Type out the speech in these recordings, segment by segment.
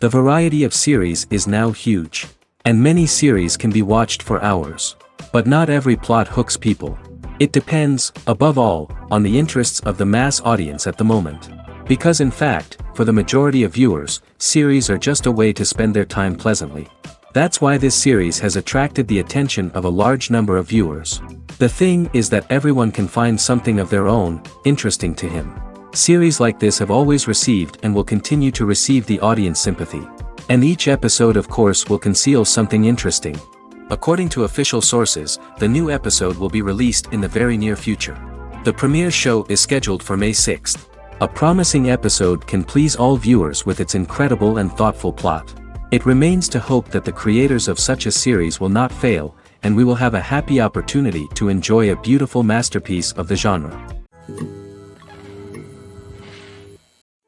The variety of series is now huge. And many series can be watched for hours. But not every plot hooks people. It depends, above all, on the interests of the mass audience at the moment. Because in fact, for the majority of viewers, series are just a way to spend their time pleasantly. That's why this series has attracted the attention of a large number of viewers. The thing is that everyone can find something of their own, interesting to him. Series like this have always received and will continue to receive the audience sympathy. And each episode of course will conceal something interesting. According to official sources, the new episode will be released in the very near future. The premiere show is scheduled for May 6th. A promising episode can please all viewers with its incredible and thoughtful plot. It remains to hope that the creators of such a series will not fail, and we will have a happy opportunity to enjoy a beautiful masterpiece of the genre.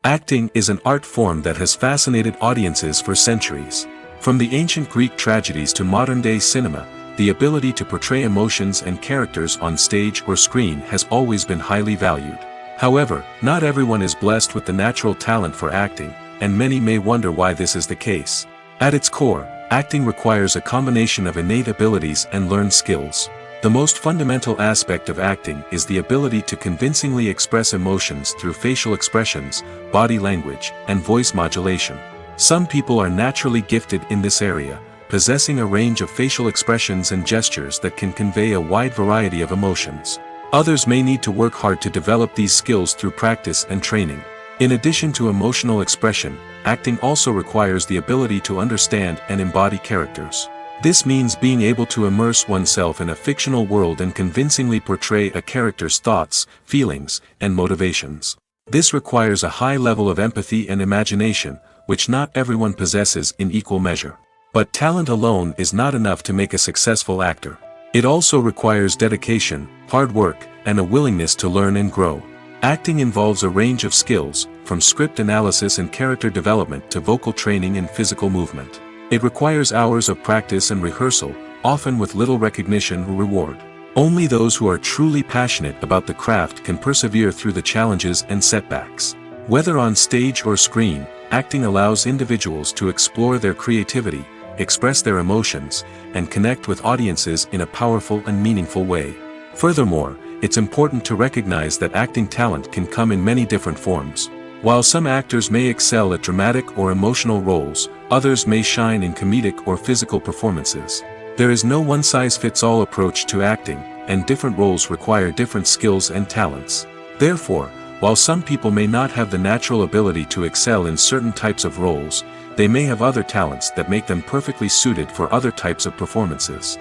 Acting is an art form that has fascinated audiences for centuries. From the ancient Greek tragedies to modern-day cinema, the ability to portray emotions and characters on stage or screen has always been highly valued. However, not everyone is blessed with the natural talent for acting, and many may wonder why this is the case. At its core, acting requires a combination of innate abilities and learned skills. The most fundamental aspect of acting is the ability to convincingly express emotions through facial expressions, body language, and voice modulation. Some people are naturally gifted in this area, possessing a range of facial expressions and gestures that can convey a wide variety of emotions. Others may need to work hard to develop these skills through practice and training. In addition to emotional expression, acting also requires the ability to understand and embody characters. This means being able to immerse oneself in a fictional world and convincingly portray a character's thoughts, feelings, and motivations. This requires a high level of empathy and imagination, which not everyone possesses in equal measure. But talent alone is not enough to make a successful actor. It also requires dedication, hard work, and a willingness to learn and grow. Acting involves a range of skills, from script analysis and character development to vocal training and physical movement. It requires hours of practice and rehearsal, often with little recognition or reward. Only those who are truly passionate about the craft can persevere through the challenges and setbacks. Whether on stage or screen, acting allows individuals to explore their creativity, express their emotions, and connect with audiences in a powerful and meaningful way. Furthermore, it's important to recognize that acting talent can come in many different forms. While some actors may excel at dramatic or emotional roles, others may shine in comedic or physical performances. There is no one-size-fits-all approach to acting, and different roles require different skills and talents. Therefore, while some people may not have the natural ability to excel in certain types of roles, they may have other talents that make them perfectly suited for other types of performances.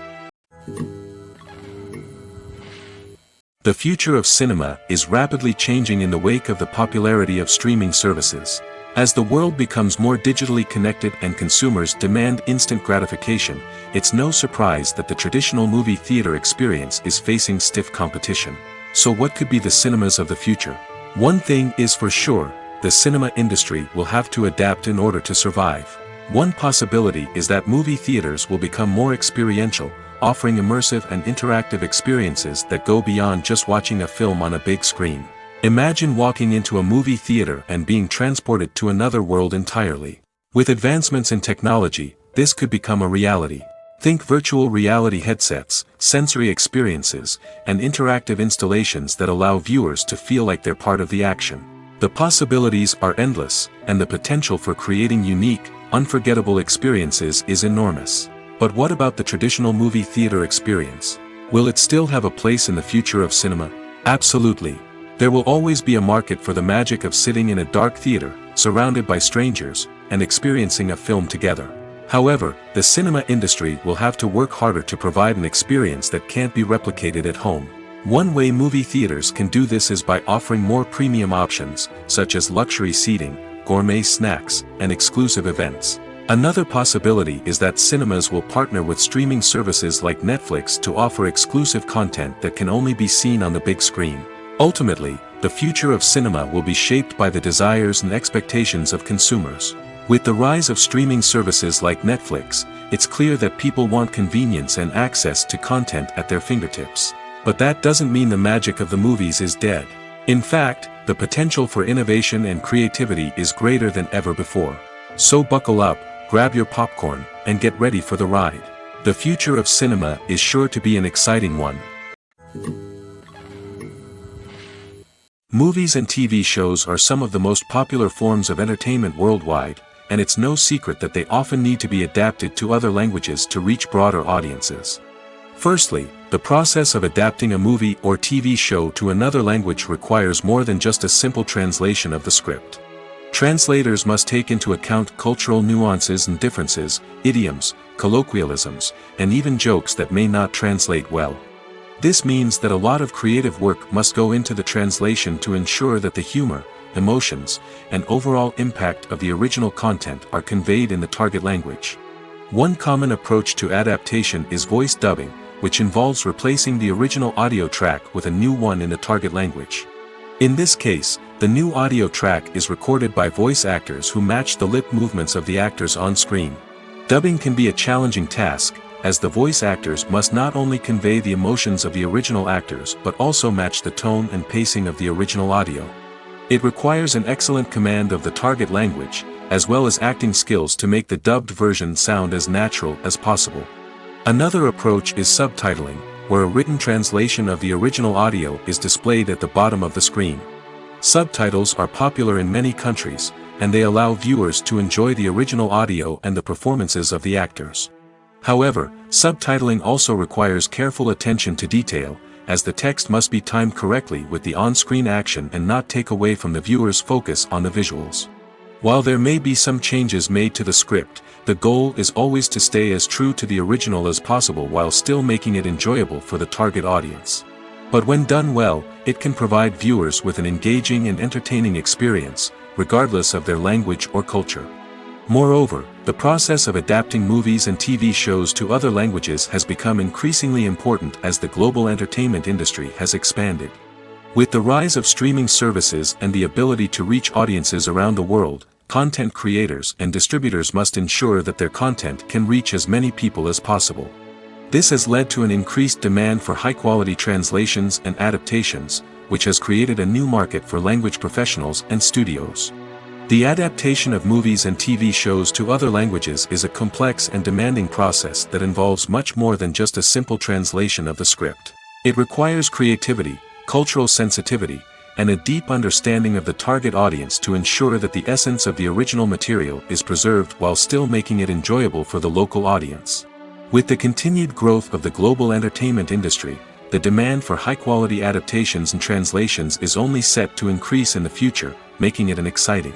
The future of cinema is rapidly changing in the wake of the popularity of streaming services. As the world becomes more digitally connected and consumers demand instant gratification, it's no surprise that the traditional movie theater experience is facing stiff competition. So what could be the cinemas of the future? One thing is for sure, the cinema industry will have to adapt in order to survive. One possibility is that movie theaters will become more experiential, offering immersive and interactive experiences that go beyond just watching a film on a big screen. Imagine walking into a movie theater and being transported to another world entirely. With advancements in technology, this could become a reality. Think virtual reality headsets, sensory experiences, and interactive installations that allow viewers to feel like they're part of the action. The possibilities are endless, and the potential for creating unique, unforgettable experiences is enormous. But what about the traditional movie theater experience? Will it still have a place in the future of cinema? Absolutely. There will always be a market for the magic of sitting in a dark theater, surrounded by strangers, and experiencing a film together. However, the cinema industry will have to work harder to provide an experience that can't be replicated at home. One way movie theaters can do this is by offering more premium options, such as luxury seating, gourmet snacks, and exclusive events. Another possibility is that cinemas will partner with streaming services like Netflix to offer exclusive content that can only be seen on the big screen. Ultimately, the future of cinema will be shaped by the desires and expectations of consumers. With the rise of streaming services like Netflix, it's clear that people want convenience and access to content at their fingertips. But that doesn't mean the magic of the movies is dead. In fact, the potential for innovation and creativity is greater than ever before. So buckle up, grab your popcorn, and get ready for the ride. The future of cinema is sure to be an exciting one. Movies and TV shows are some of the most popular forms of entertainment worldwide, and it's no secret that they often need to be adapted to other languages to reach broader audiences. Firstly, the process of adapting a movie or TV show to another language requires more than just a simple translation of the script. Translators must take into account cultural nuances and differences, idioms, colloquialisms, and even jokes that may not translate well. This means that a lot of creative work must go into the translation to ensure that the humor, emotions, and overall impact of the original content are conveyed in the target language. One common approach to adaptation is voice dubbing, which involves replacing the original audio track with a new one in the target language. In this case, the new audio track is recorded by voice actors who match the lip movements of the actors on screen. Dubbing can be a challenging task, as the voice actors must not only convey the emotions of the original actors but also match the tone and pacing of the original audio. It requires an excellent command of the target language, as well as acting skills to make the dubbed version sound as natural as possible. Another approach is subtitling, where a written translation of the original audio is displayed at the bottom of the screen. Subtitles are popular in many countries, and they allow viewers to enjoy the original audio and the performances of the actors. However, subtitling also requires careful attention to detail, as the text must be timed correctly with the on-screen action and not take away from the viewer's focus on the visuals. While there may be some changes made to the script, the goal is always to stay as true to the original as possible while still making it enjoyable for the target audience. But when done well, it can provide viewers with an engaging and entertaining experience, regardless of their language or culture. Moreover, the process of adapting movies and TV shows to other languages has become increasingly important as the global entertainment industry has expanded. With the rise of streaming services and the ability to reach audiences around the world, content creators and distributors must ensure that their content can reach as many people as possible. This has led to an increased demand for high-quality translations and adaptations, which has created a new market for language professionals and studios. The adaptation of movies and TV shows to other languages is a complex and demanding process that involves much more than just a simple translation of the script. It requires creativity, cultural sensitivity, and a deep understanding of the target audience to ensure that the essence of the original material is preserved while still making it enjoyable for the local audience. With the continued growth of the global entertainment industry, the demand for high-quality adaptations and translations is only set to increase in the future, making it an exciting.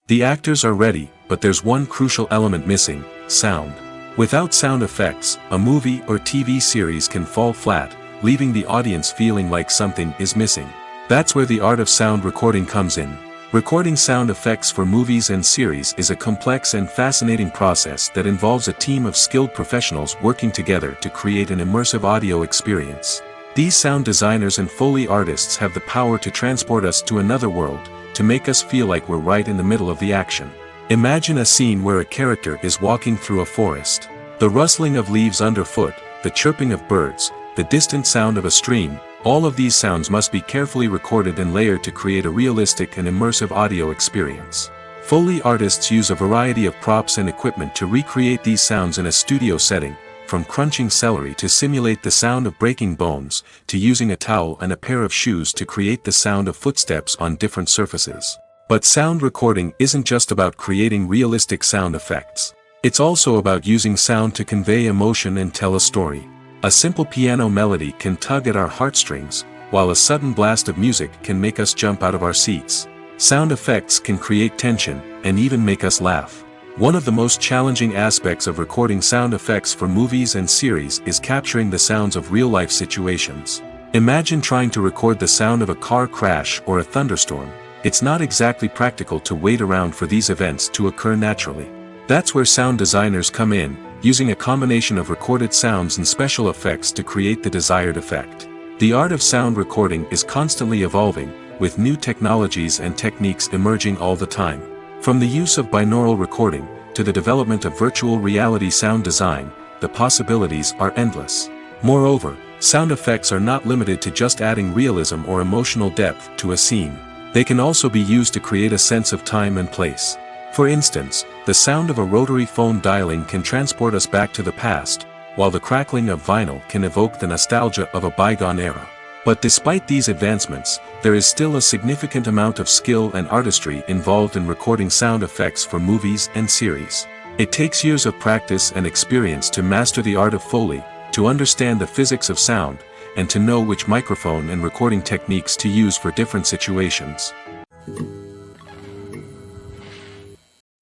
The actors are ready, but there's one crucial element missing: sound. Without sound effects, a movie or TV series can fall flat, leaving the audience feeling like something is missing. That's where the art of sound recording comes in. Recording sound effects for movies and series is a complex and fascinating process that involves a team of skilled professionals working together to create an immersive audio experience. These sound designers and Foley artists have the power to transport us to another world, to make us feel like we're right in the middle of the action. Imagine a scene where a character is walking through a forest. The rustling of leaves underfoot, the chirping of birds, the distant sound of a stream, all of these sounds must be carefully recorded and layered to create a realistic and immersive audio experience. Foley artists use a variety of props and equipment to recreate these sounds in a studio setting, from crunching celery to simulate the sound of breaking bones, to using a towel and a pair of shoes to create the sound of footsteps on different surfaces. But sound recording isn't just about creating realistic sound effects. It's also about using sound to convey emotion and tell a story. A simple piano melody can tug at our heartstrings, while a sudden blast of music can make us jump out of our seats. Sound effects can create tension, and even make us laugh. One of the most challenging aspects of recording sound effects for movies and series is capturing the sounds of real-life situations. Imagine trying to record the sound of a car crash or a thunderstorm. It's not exactly practical to wait around for these events to occur naturally. That's where sound designers come in, using a combination of recorded sounds and special effects to create the desired effect. The art of sound recording is constantly evolving, with new technologies and techniques emerging all the time. From the use of binaural recording, to the development of virtual reality sound design, the possibilities are endless. Moreover, sound effects are not limited to just adding realism or emotional depth to a scene. They can also be used to create a sense of time and place. For instance, the sound of a rotary phone dialing can transport us back to the past, while the crackling of vinyl can evoke the nostalgia of a bygone era. But despite these advancements, there is still a significant amount of skill and artistry involved in recording sound effects for movies and series. It takes years of practice and experience to master the art of Foley, to understand the physics of sound, and to know which microphone and recording techniques to use for different situations.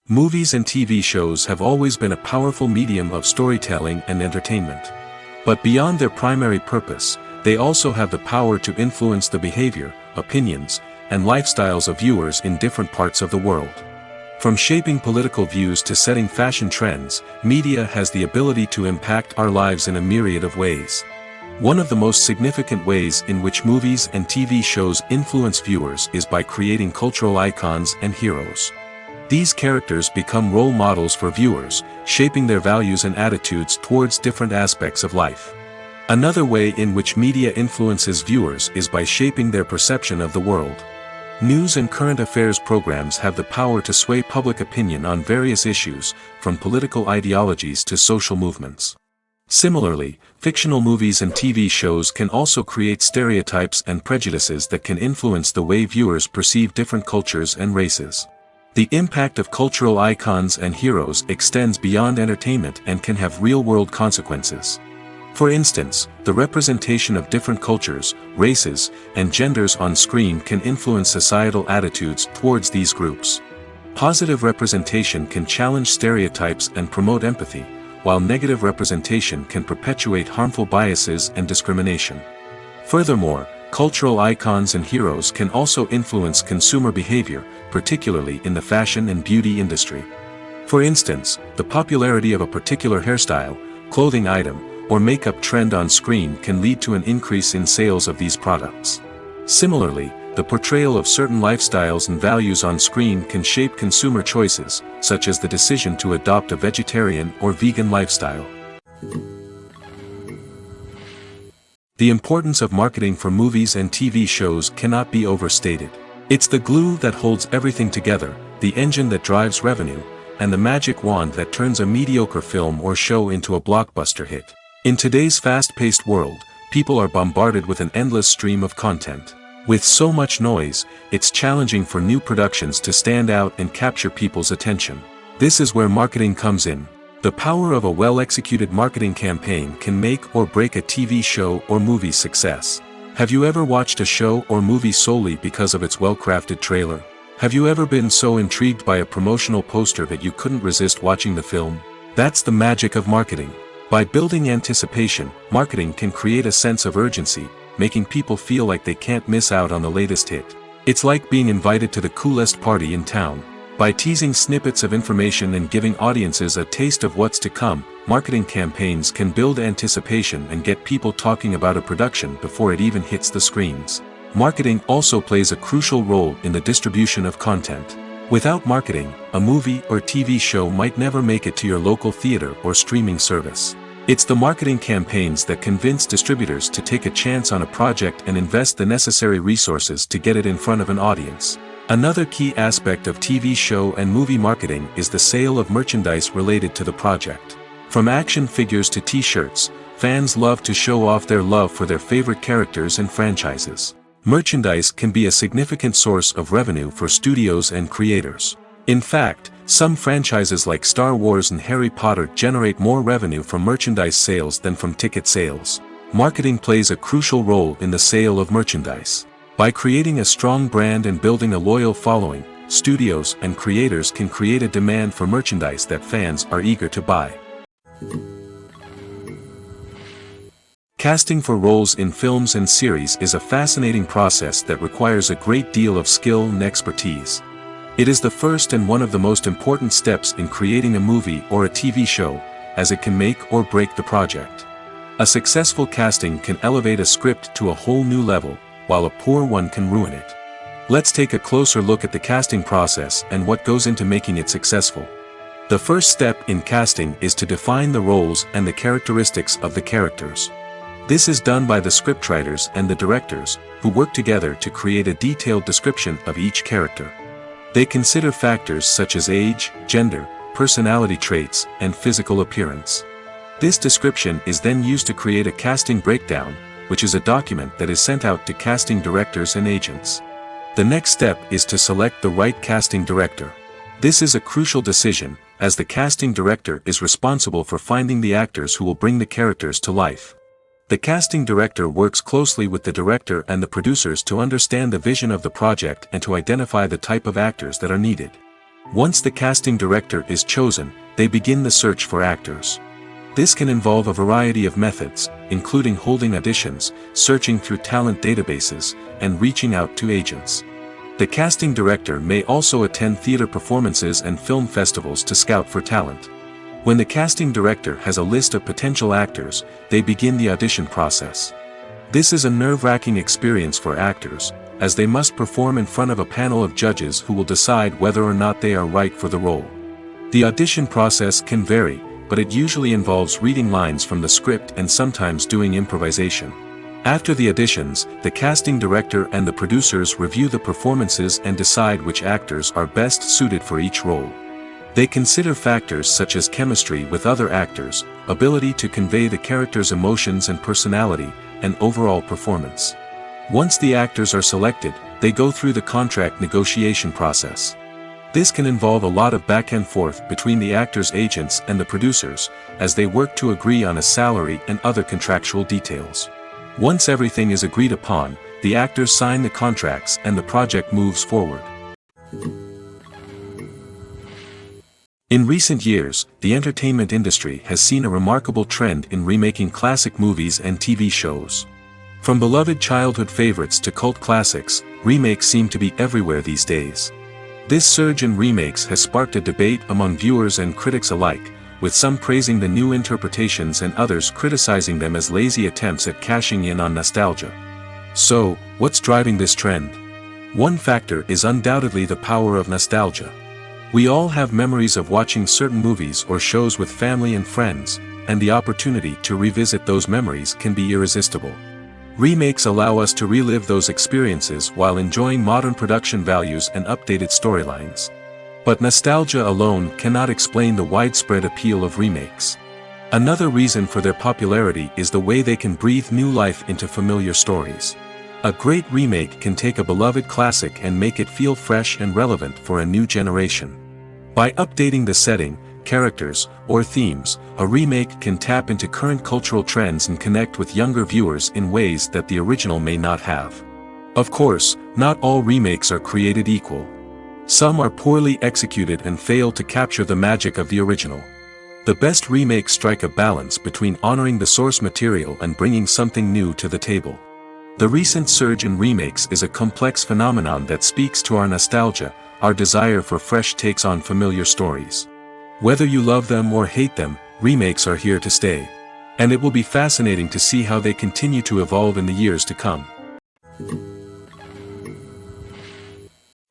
Movies and TV shows have always been a powerful medium of storytelling and entertainment. But beyond their primary purpose, they also have the power to influence the behavior, opinions, and lifestyles of viewers in different parts of the world. From shaping political views to setting fashion trends, media has the ability to impact our lives in a myriad of ways. One of the most significant ways in which movies and TV shows influence viewers is by creating cultural icons and heroes. These characters become role models for viewers, shaping their values and attitudes towards different aspects of life. Another way in which media influences viewers is by shaping their perception of the world. News and current affairs programs have the power to sway public opinion on various issues, from political ideologies to social movements. Similarly, fictional movies and TV shows can also create stereotypes and prejudices that can influence the way viewers perceive different cultures and races. The impact of cultural icons and heroes extends beyond entertainment and can have real-world consequences. For instance, the representation of different cultures, races, and genders on screen can influence societal attitudes towards these groups. Positive representation can challenge stereotypes and promote empathy, while negative representation can perpetuate harmful biases and discrimination. Furthermore, cultural icons and heroes can also influence consumer behavior, particularly in the fashion and beauty industry. For instance, the popularity of a particular hairstyle, clothing item, or makeup trend on screen can lead to an increase in sales of these products. Similarly, the portrayal of certain lifestyles and values on screen can shape consumer choices, such as the decision to adopt a vegetarian or vegan lifestyle. The importance of marketing for movies and TV shows cannot be overstated. It's the glue that holds everything together, the engine that drives revenue, and the magic wand that turns a mediocre film or show into a blockbuster hit. In today's fast-paced world, people are bombarded with an endless stream of content. With so much noise, it's challenging for new productions to stand out and capture people's attention. This is where marketing comes in. The power of a well-executed marketing campaign can make or break a TV show or movie's success. Have you ever watched a show or movie solely because of its well-crafted trailer? Have you ever been so intrigued by a promotional poster that you couldn't resist watching the film? That's the magic of marketing. By building anticipation, marketing can create a sense of urgency, making people feel like they can't miss out on the latest hit. It's like being invited to the coolest party in town. By teasing snippets of information and giving audiences a taste of what's to come, marketing campaigns can build anticipation and get people talking about a production before it even hits the screens. Marketing also plays a crucial role in the distribution of content. Without marketing, a movie or TV show might never make it to your local theater or streaming service. It's the marketing campaigns that convince distributors to take a chance on a project and invest the necessary resources to get it in front of an audience. Another key aspect of TV show and movie marketing is the sale of merchandise related to the project. From action figures to t-shirts, fans love to show off their love for their favorite characters and franchises. Merchandise can be a significant source of revenue for studios and creators. In fact, some franchises like Star Wars and Harry Potter generate more revenue from merchandise sales than from ticket sales. Marketing plays a crucial role in the sale of merchandise. By creating a strong brand and building a loyal following, studios and creators can create a demand for merchandise that fans are eager to buy. Casting for roles in films and series is a fascinating process that requires a great deal of skill and expertise. It is the first and one of the most important steps in creating a movie or a TV show, as it can make or break the project. A successful casting can elevate a script to a whole new level, while a poor one can ruin it. Let's take a closer look at the casting process and what goes into making it successful. The first step in casting is to define the roles and the characteristics of the characters. This is done by the scriptwriters and the directors, who work together to create a detailed description of each character. They consider factors such as age, gender, personality traits, and physical appearance. This description is then used to create a casting breakdown, which is a document that is sent out to casting directors and agents. The next step is to select the right casting director. This is a crucial decision, as the casting director is responsible for finding the actors who will bring the characters to life. The casting director works closely with the director and the producers to understand the vision of the project and to identify the type of actors that are needed. Once the casting director is chosen, they begin the search for actors. This can involve a variety of methods, including holding auditions, searching through talent databases, and reaching out to agents. The casting director may also attend theater performances and film festivals to scout for talent. When the casting director has a list of potential actors, they begin the audition process. This is a nerve-wracking experience for actors, as they must perform in front of a panel of judges who will decide whether or not they are right for the role. The audition process can vary, but it usually involves reading lines from the script and sometimes doing improvisation. After the auditions, the casting director and the producers review the performances and decide which actors are best suited for each role. They consider factors such as chemistry with other actors, ability to convey the character's emotions and personality, and overall performance. Once the actors are selected, they go through the contract negotiation process. This can involve a lot of back and forth between the actors' agents and the producers, as they work to agree on a salary and other contractual details. Once everything is agreed upon, the actors sign the contracts and the project moves forward. In recent years, the entertainment industry has seen a remarkable trend in remaking classic movies and TV shows. From beloved childhood favorites to cult classics, remakes seem to be everywhere these days. This surge in remakes has sparked a debate among viewers and critics alike, with some praising the new interpretations and others criticizing them as lazy attempts at cashing in on nostalgia. So, what's driving this trend? One factor is undoubtedly the power of nostalgia. We all have memories of watching certain movies or shows with family and friends, and the opportunity to revisit those memories can be irresistible. Remakes allow us to relive those experiences while enjoying modern production values and updated storylines. But nostalgia alone cannot explain the widespread appeal of remakes. Another reason for their popularity is the way they can breathe new life into familiar stories. A great remake can take a beloved classic and make it feel fresh and relevant for a new generation. By updating the setting, characters, or themes, a remake can tap into current cultural trends and connect with younger viewers in ways that the original may not have. Of course, not all remakes are created equal. Some are poorly executed and fail to capture the magic of the original. The best remakes strike a balance between honoring the source material and bringing something new to the table. The recent surge in remakes is a complex phenomenon that speaks to our nostalgia, our desire for fresh takes on familiar stories. Whether you love them or hate them, remakes are here to stay. And it will be fascinating to see how they continue to evolve in the years to come.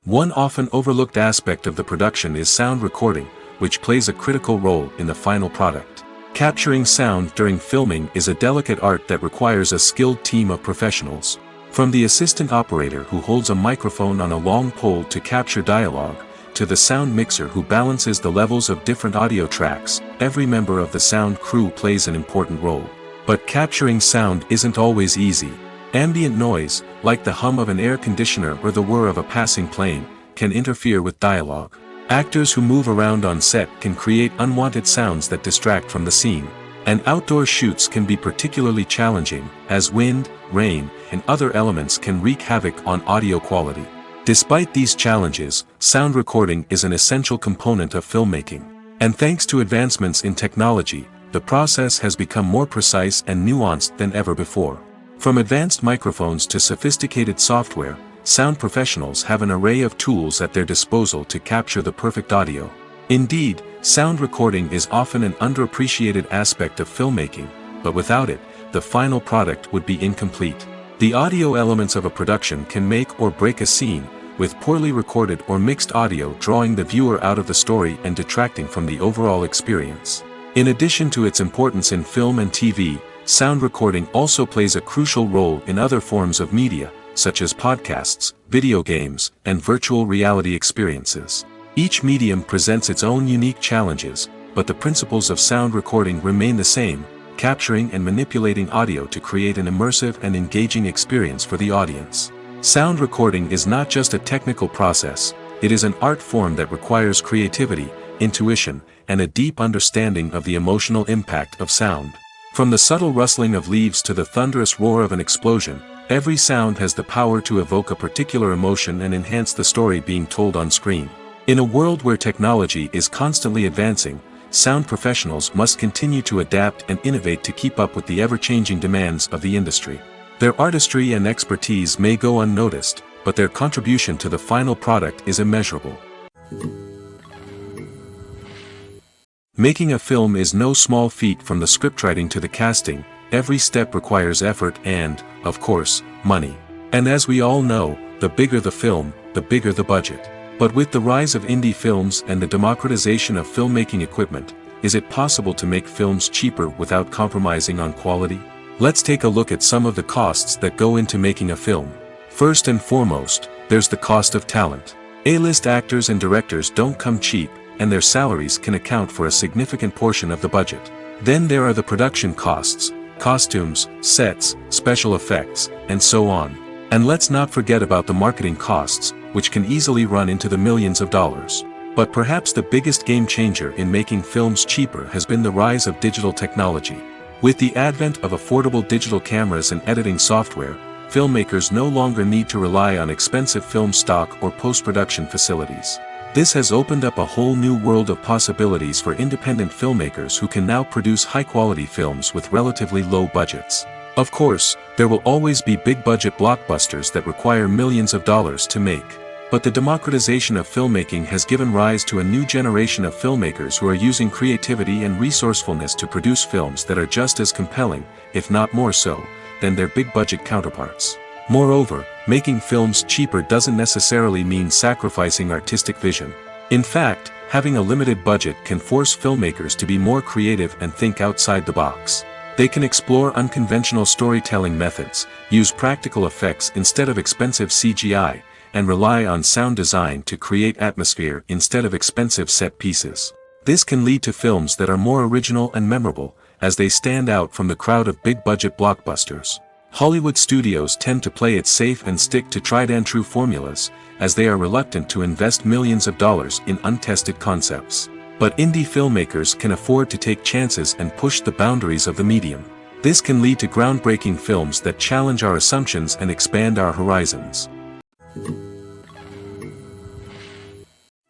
One often overlooked aspect of the production is sound recording, which plays a critical role in the final product. Capturing sound during filming is a delicate art that requires a skilled team of professionals. From the assistant operator who holds a microphone on a long pole to capture dialogue, to the sound mixer who balances the levels of different audio tracks, every member of the sound crew plays an important role. But capturing sound isn't always easy. Ambient noise, like the hum of an air conditioner or the whir of a passing plane, can interfere with dialogue. Actors who move around on set can create unwanted sounds that distract from the scene. And outdoor shoots can be particularly challenging, as wind, rain, and other elements can wreak havoc on audio quality. Despite these challenges, sound recording is an essential component of filmmaking. And thanks to advancements in technology, the process has become more precise and nuanced than ever before. From advanced microphones to sophisticated software, sound professionals have an array of tools at their disposal to capture the perfect audio. Indeed, sound recording is often an underappreciated aspect of filmmaking, but without it, the final product would be incomplete. The audio elements of a production can make or break a scene, with poorly recorded or mixed audio drawing the viewer out of the story and detracting from the overall experience. In addition to its importance in film and TV, sound recording also plays a crucial role in other forms of media, such as podcasts, video games, and virtual reality experiences. Each medium presents its own unique challenges, but the principles of sound recording remain the same, capturing and manipulating audio to create an immersive and engaging experience for the audience. Sound recording is not just a technical process, it is an art form that requires creativity, intuition, and a deep understanding of the emotional impact of sound. From the subtle rustling of leaves to the thunderous roar of an explosion, every sound has the power to evoke a particular emotion and enhance the story being told on screen. In a world where technology is constantly advancing, sound professionals must continue to adapt and innovate to keep up with the ever-changing demands of the industry. Their artistry and expertise may go unnoticed, but their contribution to the final product is immeasurable. Making a film is no small feat. From the scriptwriting to the casting, every step requires effort and, of course, money. And as we all know, the bigger the film, the bigger the budget. But with the rise of indie films and the democratization of filmmaking equipment, is it possible to make films cheaper without compromising on quality? Let's take a look at some of the costs that go into making a film. First and foremost, there's the cost of talent. A-list actors and directors don't come cheap, and their salaries can account for a significant portion of the budget. Then there are the production costs, costumes, sets, special effects, and so on. And let's not forget about the marketing costs, which can easily run into the millions of dollars. But perhaps the biggest game changer in making films cheaper has been the rise of digital technology. With the advent of affordable digital cameras and editing software, filmmakers no longer need to rely on expensive film stock or post-production facilities. This has opened up a whole new world of possibilities for independent filmmakers who can now produce high-quality films with relatively low budgets. Of course, there will always be big-budget blockbusters that require millions of dollars to make. But the democratization of filmmaking has given rise to a new generation of filmmakers who are using creativity and resourcefulness to produce films that are just as compelling, if not more so, than their big-budget counterparts. Moreover, making films cheaper doesn't necessarily mean sacrificing artistic vision. In fact, having a limited budget can force filmmakers to be more creative and think outside the box. They can explore unconventional storytelling methods, use practical effects instead of expensive CGI, and rely on sound design to create atmosphere instead of expensive set pieces. This can lead to films that are more original and memorable, as they stand out from the crowd of big-budget blockbusters. Hollywood studios tend to play it safe and stick to tried-and-true formulas, as they are reluctant to invest millions of dollars in untested concepts. But indie filmmakers can afford to take chances and push the boundaries of the medium. This can lead to groundbreaking films that challenge our assumptions and expand our horizons.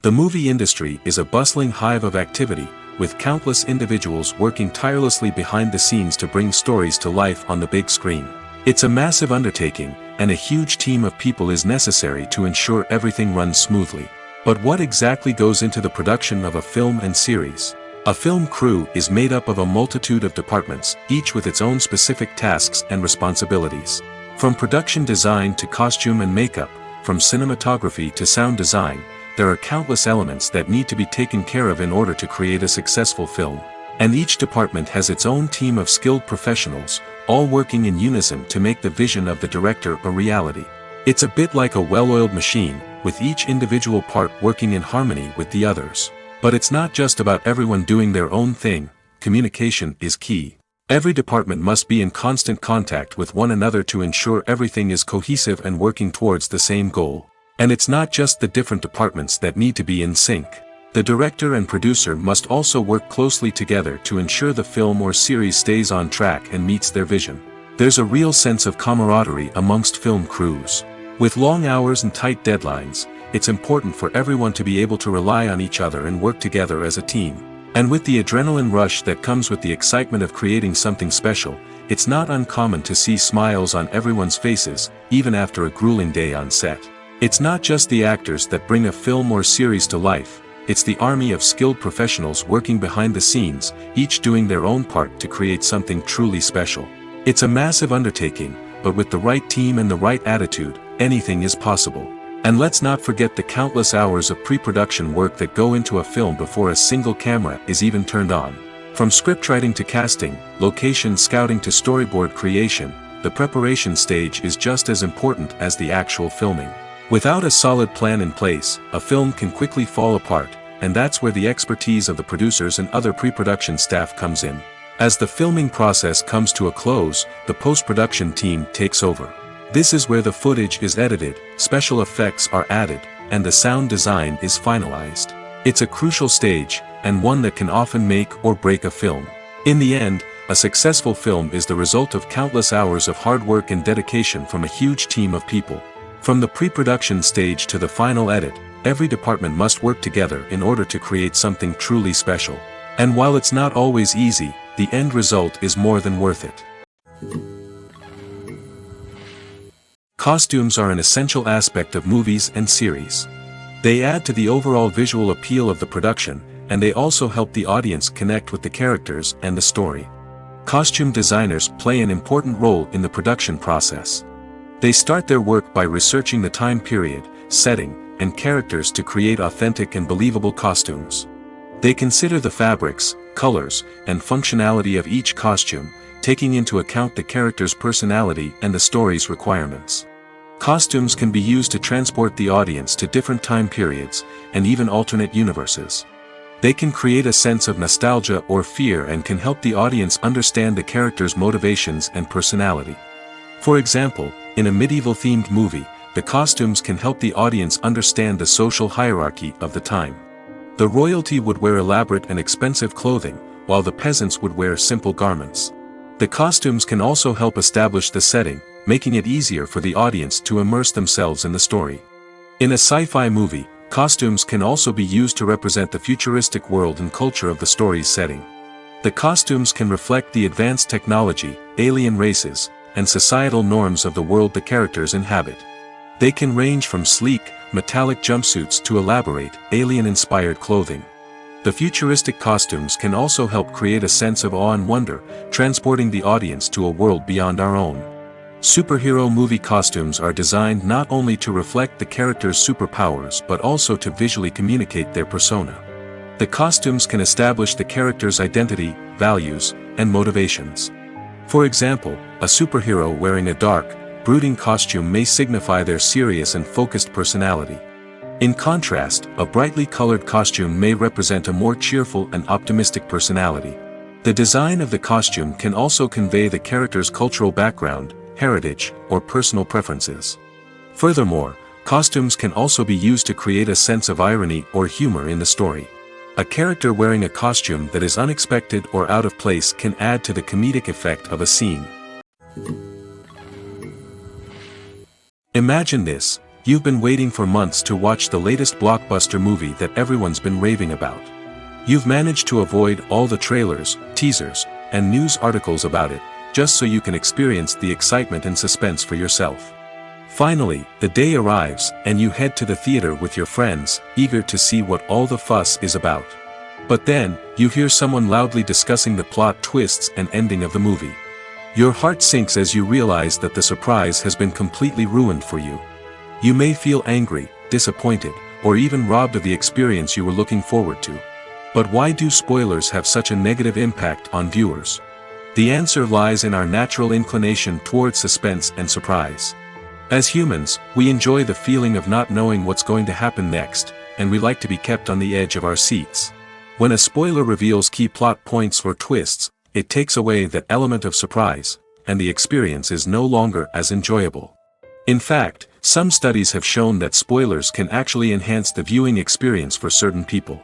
The movie industry is a bustling hive of activity, with countless individuals working tirelessly behind the scenes to bring stories to life on the big screen. It's a massive undertaking, and a huge team of people is necessary to ensure everything runs smoothly. But what exactly goes into the production of a film and series? A film crew is made up of a multitude of departments, each with its own specific tasks and responsibilities. From production design to costume and makeup, from cinematography to sound design, there are countless elements that need to be taken care of in order to create a successful film. And each department has its own team of skilled professionals, all working in unison to make the vision of the director a reality. It's a bit like a well-oiled machine, with each individual part working in harmony with the others. But it's not just about everyone doing their own thing, communication is key. Every department must be in constant contact with one another to ensure everything is cohesive and working towards the same goal. And it's not just the different departments that need to be in sync. The director and producer must also work closely together to ensure the film or series stays on track and meets their vision. There's a real sense of camaraderie amongst film crews. With long hours and tight deadlines, it's important for everyone to be able to rely on each other and work together as a team. And with the adrenaline rush that comes with the excitement of creating something special, it's not uncommon to see smiles on everyone's faces, even after a grueling day on set. It's not just the actors that bring a film or series to life, it's the army of skilled professionals working behind the scenes, each doing their own part to create something truly special. It's a massive undertaking, but with the right team and the right attitude, anything is possible. And let's not forget the countless hours of pre-production work that go into a film before a single camera is even turned on. From scriptwriting to casting, location scouting to storyboard creation, the preparation stage is just as important as the actual filming. Without a solid plan in place, a film can quickly fall apart, and that's where the expertise of the producers and other pre-production staff comes in. As the filming process comes to a close, the post-production team takes over. This is where the footage is edited, special effects are added, and the sound design is finalized. It's a crucial stage, and one that can often make or break a film. In the end, a successful film is the result of countless hours of hard work and dedication from a huge team of people. From the pre-production stage to the final edit, every department must work together in order to create something truly special. And while it's not always easy, the end result is more than worth it. Costumes are an essential aspect of movies and series. They add to the overall visual appeal of the production, and they also help the audience connect with the characters and the story. Costume designers play an important role in the production process. They start their work by researching the time period, setting, and characters to create authentic and believable costumes. They consider the fabrics, colors, and functionality of each costume, taking into account the character's personality and the story's requirements. Costumes can be used to transport the audience to different time periods, and even alternate universes. They can create a sense of nostalgia or fear and can help the audience understand the character's motivations and personality. For example, in a medieval-themed movie, the costumes can help the audience understand the social hierarchy of the time. The royalty would wear elaborate and expensive clothing, while the peasants would wear simple garments. The costumes can also help establish the setting, making it easier for the audience to immerse themselves in the story. In a sci-fi movie, costumes can also be used to represent the futuristic world and culture of the story's setting. The costumes can reflect the advanced technology, alien races, and societal norms of the world the characters inhabit. They can range from sleek, metallic jumpsuits to elaborate, alien-inspired clothing. The futuristic costumes can also help create a sense of awe and wonder, transporting the audience to a world beyond our own. Superhero movie costumes are designed not only to reflect the character's superpowers but also to visually communicate their persona. The costumes can establish the character's identity, values, and motivations. For example, a superhero wearing a dark, brooding costume may signify their serious and focused personality. In contrast, a brightly colored costume may represent a more cheerful and optimistic personality. The design of the costume can also convey the character's cultural background, heritage, or personal preferences. Furthermore, costumes can also be used to create a sense of irony or humor in the story. A character wearing a costume that is unexpected or out of place can add to the comedic effect of a scene. Imagine this: you've been waiting for months to watch the latest blockbuster movie that everyone's been raving about. You've managed to avoid all the trailers, teasers, and news articles about it, just so you can experience the excitement and suspense for yourself. Finally, the day arrives, and you head to the theater with your friends, eager to see what all the fuss is about. But then, you hear someone loudly discussing the plot twists and ending of the movie. Your heart sinks as you realize that the surprise has been completely ruined for you. You may feel angry, disappointed, or even robbed of the experience you were looking forward to. But why do spoilers have such a negative impact on viewers? The answer lies in our natural inclination towards suspense and surprise. As humans, we enjoy the feeling of not knowing what's going to happen next, and we like to be kept on the edge of our seats. When a spoiler reveals key plot points or twists, it takes away that element of surprise, and the experience is no longer as enjoyable. In fact, some studies have shown that spoilers can actually enhance the viewing experience for certain people.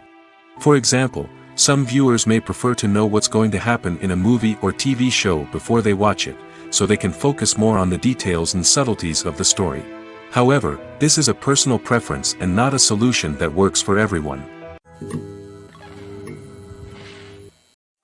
For example, some viewers may prefer to know what's going to happen in a movie or TV show before they watch it, so they can focus more on the details and subtleties of the story. However, this is a personal preference and not a solution that works for everyone.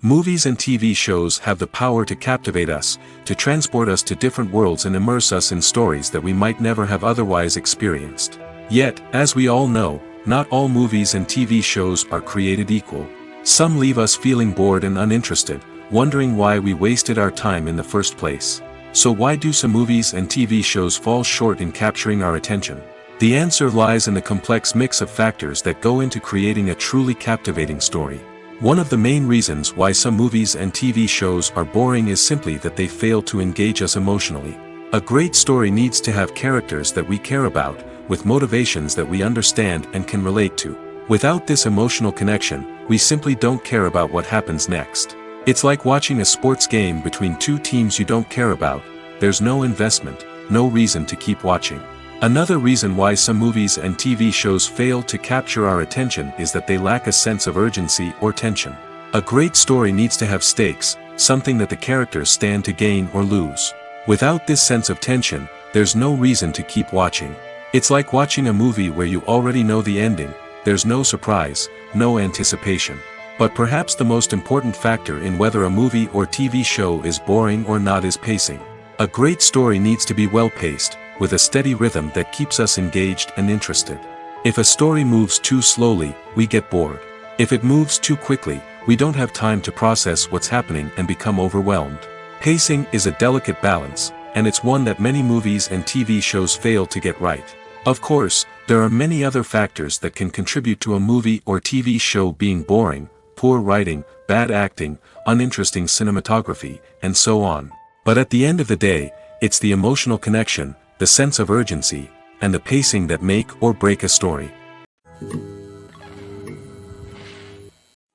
Movies and TV shows have the power to captivate us, to transport us to different worlds and immerse us in stories that we might never have otherwise experienced. Yet, as we all know, not all movies and TV shows are created equal. Some leave us feeling bored and uninterested, wondering why we wasted our time in the first place. So why do some movies and TV shows fall short in capturing our attention? The answer lies in the complex mix of factors that go into creating a truly captivating story. One of the main reasons why some movies and TV shows are boring is simply that they fail to engage us emotionally. A great story needs to have characters that we care about, with motivations that we understand and can relate to. Without this emotional connection, we simply don't care about what happens next. It's like watching a sports game between two teams you don't care about. There's no investment, no reason to keep watching. Another reason why some movies and TV shows fail to capture our attention is that they lack a sense of urgency or tension. A great story needs to have stakes, something that the characters stand to gain or lose. Without this sense of tension, there's no reason to keep watching. It's like watching a movie where you already know the ending. There's no surprise, no anticipation. But perhaps the most important factor in whether a movie or TV show is boring or not is pacing. A great story needs to be well-paced, with a steady rhythm that keeps us engaged and interested. If a story moves too slowly, we get bored. If it moves too quickly, we don't have time to process what's happening and become overwhelmed. Pacing is a delicate balance, and it's one that many movies and TV shows fail to get right. Of course, there are many other factors that can contribute to a movie or TV show being boring: poor writing, bad acting, uninteresting cinematography, and so on. But at the end of the day, it's the emotional connection, the sense of urgency, and the pacing that make or break a story.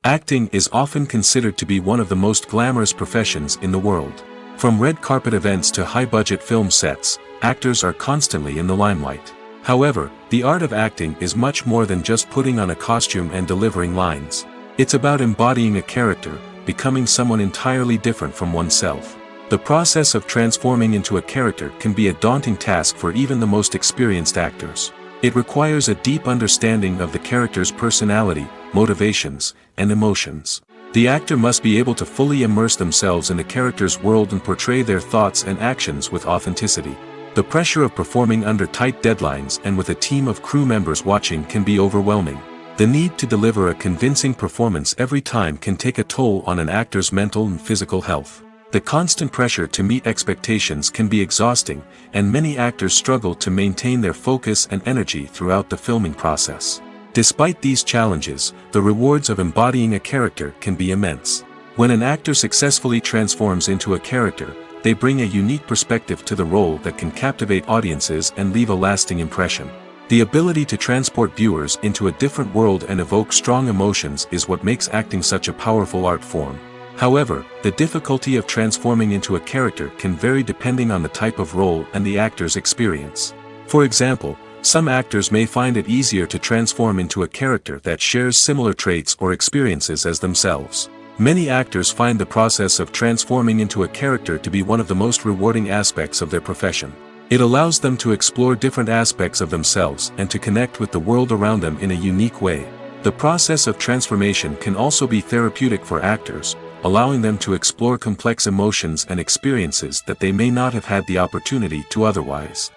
Acting is often considered to be one of the most glamorous professions in the world. From red carpet events to high-budget film sets, actors are constantly in the limelight. However, the art of acting is much more than just putting on a costume and delivering lines. It's about embodying a character, becoming someone entirely different from oneself. The process of transforming into a character can be a daunting task for even the most experienced actors. It requires a deep understanding of the character's personality, motivations, and emotions. The actor must be able to fully immerse themselves in the character's world and portray their thoughts and actions with authenticity. The pressure of performing under tight deadlines and with a team of crew members watching can be overwhelming. The need to deliver a convincing performance every time can take a toll on an actor's mental and physical health. The constant pressure to meet expectations can be exhausting, and many actors struggle to maintain their focus and energy throughout the filming process. Despite these challenges, the rewards of embodying a character can be immense. When an actor successfully transforms into a character, they bring a unique perspective to the role that can captivate audiences and leave a lasting impression. The ability to transport viewers into a different world and evoke strong emotions is what makes acting such a powerful art form. However, the difficulty of transforming into a character can vary depending on the type of role and the actor's experience. For example, some actors may find it easier to transform into a character that shares similar traits or experiences as themselves. Many actors find the process of transforming into a character to be one of the most rewarding aspects of their profession. It allows them to explore different aspects of themselves and to connect with the world around them in a unique way. The process of transformation can also be therapeutic for actors, allowing them to explore complex emotions and experiences that they may not have had the opportunity to otherwise.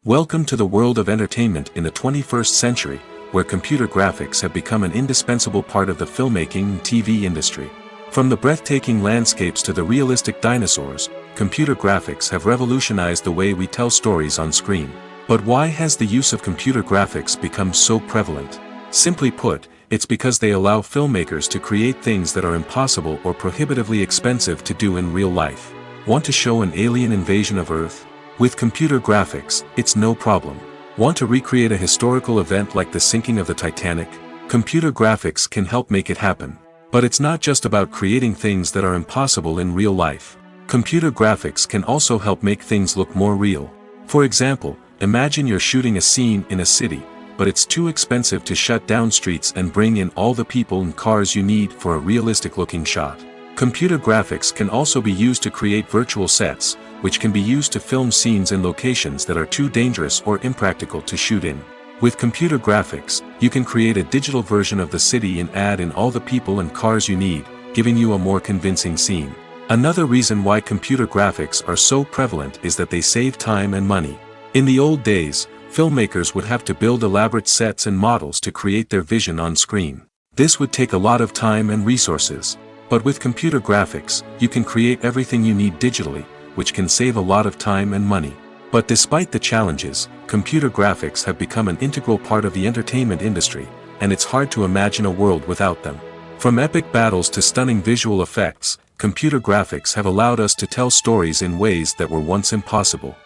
Welcome to the world of entertainment in the 21st century, where computer graphics have become an indispensable part of the filmmaking and TV industry. From the breathtaking landscapes to the realistic dinosaurs, computer graphics have revolutionized the way we tell stories on screen. But why has the use of computer graphics become so prevalent? Simply put, it's because they allow filmmakers to create things that are impossible or prohibitively expensive to do in real life. Want to show an alien invasion of Earth? With computer graphics, it's no problem. Want to recreate a historical event like the sinking of the Titanic? Computer graphics can help make it happen. But it's not just about creating things that are impossible in real life. Computer graphics can also help make things look more real. For example, imagine you're shooting a scene in a city, but it's too expensive to shut down streets and bring in all the people and cars you need for a realistic-looking shot. Computer graphics can also be used to create virtual sets, which can be used to film scenes in locations that are too dangerous or impractical to shoot in. With computer graphics, you can create a digital version of the city and add in all the people and cars you need, giving you a more convincing scene. Another reason why computer graphics are so prevalent is that they save time and money. In the old days, filmmakers would have to build elaborate sets and models to create their vision on screen. This would take a lot of time and resources. But with computer graphics, you can create everything you need digitally, which can save a lot of time and money. But despite the challenges, computer graphics have become an integral part of the entertainment industry, and it's hard to imagine a world without them. From epic battles to stunning visual effects, computer graphics have allowed us to tell stories in ways that were once impossible.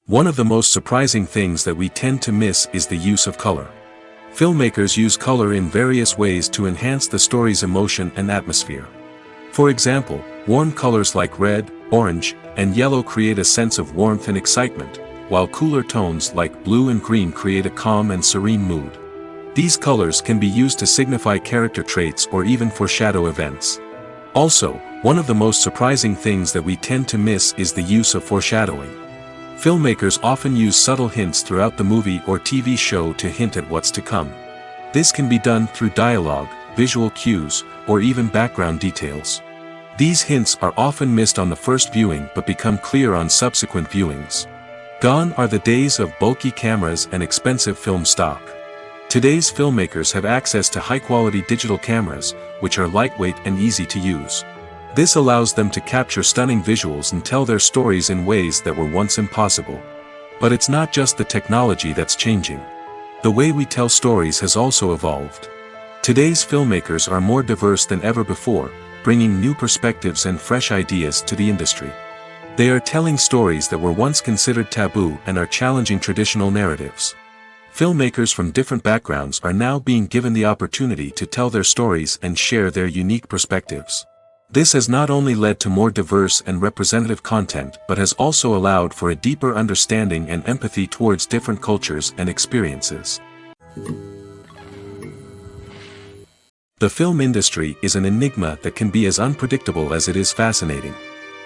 One of the most surprising things that we tend to miss is the use of color. Filmmakers use color in various ways to enhance the story's emotion and atmosphere. For example, warm colors like red, orange, and yellow create a sense of warmth and excitement, while cooler tones like blue and green create a calm and serene mood. These colors can be used to signify character traits or even foreshadow events. Also, one of the most surprising things that we tend to miss is the use of foreshadowing. Filmmakers often use subtle hints throughout the movie or TV show to hint at what's to come. This can be done through dialogue, visual cues, or even background details. These hints are often missed on the first viewing but become clear on subsequent viewings. Gone are the days of bulky cameras and expensive film stock. Today's filmmakers have access to high-quality digital cameras, which are lightweight and easy to use. This allows them to capture stunning visuals and tell their stories in ways that were once impossible. But it's not just the technology that's changing. The way we tell stories has also evolved. Today's filmmakers are more diverse than ever before, bringing new perspectives and fresh ideas to the industry. They are telling stories that were once considered taboo and are challenging traditional narratives. Filmmakers from different backgrounds are now being given the opportunity to tell their stories and share their unique perspectives. This has not only led to more diverse and representative content but has also allowed for a deeper understanding and empathy towards different cultures and experiences. The film industry is an enigma that can be as unpredictable as it is fascinating.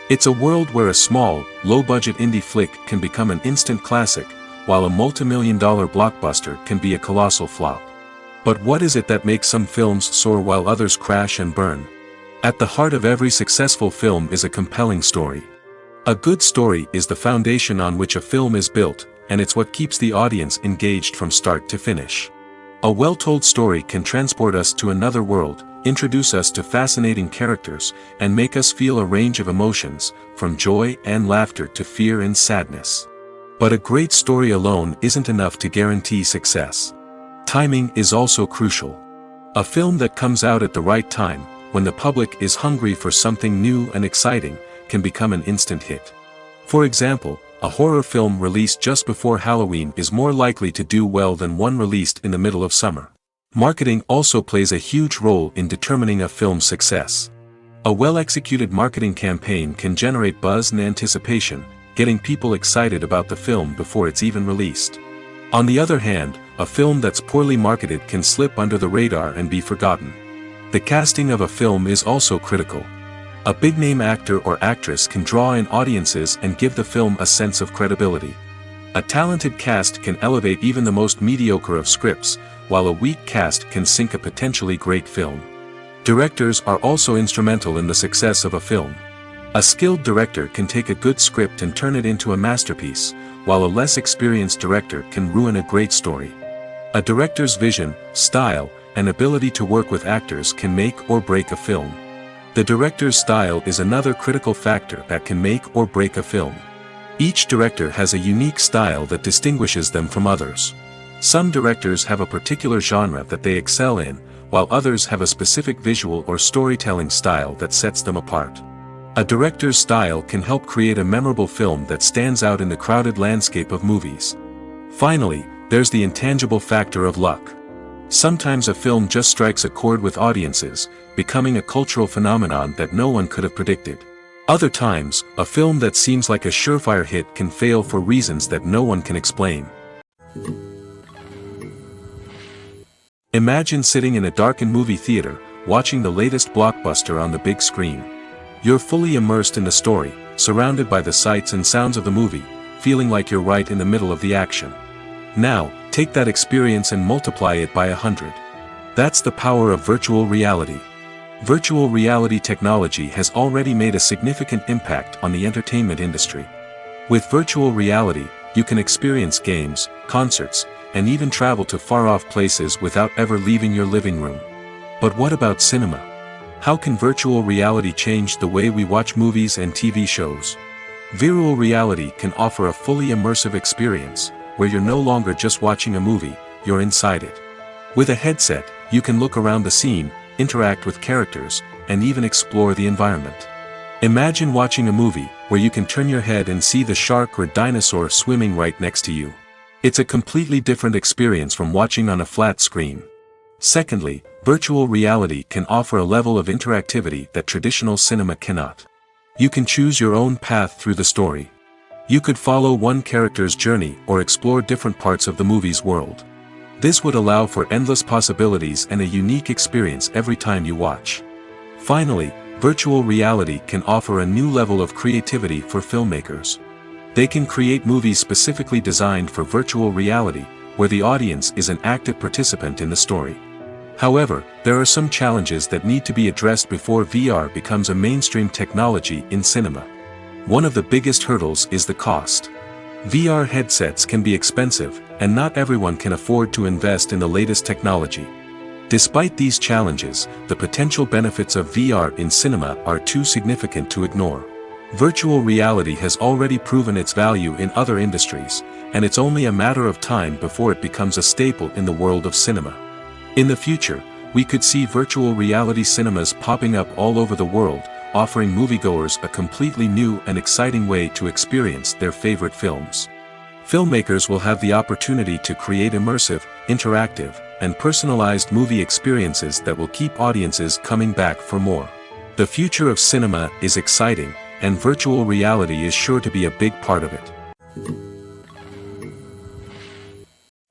It's a world where a small, low-budget indie flick can become an instant classic, while a multi-million-dollar blockbuster can be a colossal flop. But what is it that makes some films soar while others crash and burn? At the heart of every successful film is a compelling story. A good story is the foundation on which a film is built, and it's what keeps the audience engaged from start to finish. A well-told story can transport us to another world, introduce us to fascinating characters, and make us feel a range of emotions, from joy and laughter to fear and sadness. But a great story alone isn't enough to guarantee success. Timing is also crucial. A film that comes out at the right time, when the public is hungry for something new and exciting, can become an instant hit. For example, a horror film released just before Halloween is more likely to do well than one released in the middle of summer. Marketing also plays a huge role in determining a film's success. A well-executed marketing campaign can generate buzz and anticipation, getting people excited about the film before it's even released. On the other hand, a film that's poorly marketed can slip under the radar and be forgotten. The casting of a film is also critical. A big-name actor or actress can draw in audiences and give the film a sense of credibility. A talented cast can elevate even the most mediocre of scripts, while a weak cast can sink a potentially great film. Directors are also instrumental in the success of a film. A skilled director can take a good script and turn it into a masterpiece, while a less experienced director can ruin a great story. A director's vision, style, and ability to work with actors can make or break a film. The director's style is another critical factor that can make or break a film. Each director has a unique style that distinguishes them from others. Some directors have a particular genre that they excel in, while others have a specific visual or storytelling style that sets them apart. A director's style can help create a memorable film that stands out in the crowded landscape of movies. Finally, there's the intangible factor of luck. Sometimes a film just strikes a chord with audiences, becoming a cultural phenomenon that no one could have predicted. Other times, a film that seems like a surefire hit can fail for reasons that no one can explain. Imagine sitting in a darkened movie theater, watching the latest blockbuster on the big screen. You're fully immersed in the story, surrounded by the sights and sounds of the movie, feeling like you're right in the middle of the action. Now, take that experience and multiply it by 100. That's the power of virtual reality. Virtual reality technology has already made a significant impact on the entertainment industry. With virtual reality, you can experience games, concerts, and even travel to far-off places without ever leaving your living room. But what about cinema? How can virtual reality change the way we watch movies and TV shows? Virtual reality can offer a fully immersive experience, where you're no longer just watching a movie, you're inside it. With a headset, you can look around the scene, interact with characters, and even explore the environment. Imagine watching a movie where you can turn your head and see the shark or dinosaur swimming right next to you. It's a completely different experience from watching on a flat screen. Secondly, virtual reality can offer a level of interactivity that traditional cinema cannot. You can choose your own path through the story. You could follow one character's journey or explore different parts of the movie's world. This would allow for endless possibilities and a unique experience every time you watch. Finally, virtual reality can offer a new level of creativity for filmmakers. They can create movies specifically designed for virtual reality, where the audience is an active participant in the story. However, there are some challenges that need to be addressed before VR becomes a mainstream technology in cinema. One of the biggest hurdles is the cost. VR headsets can be expensive, and not everyone can afford to invest in the latest technology. Despite these challenges, the potential benefits of VR in cinema are too significant to ignore. Virtual reality has already proven its value in other industries, and it's only a matter of time before it becomes a staple in the world of cinema. In the future, we could see virtual reality cinemas popping up all over the world, offering moviegoers a completely new and exciting way to experience their favorite films. Filmmakers will have the opportunity to create immersive, interactive, and personalized movie experiences that will keep audiences coming back for more. The future of cinema is exciting, and virtual reality is sure to be a big part of it.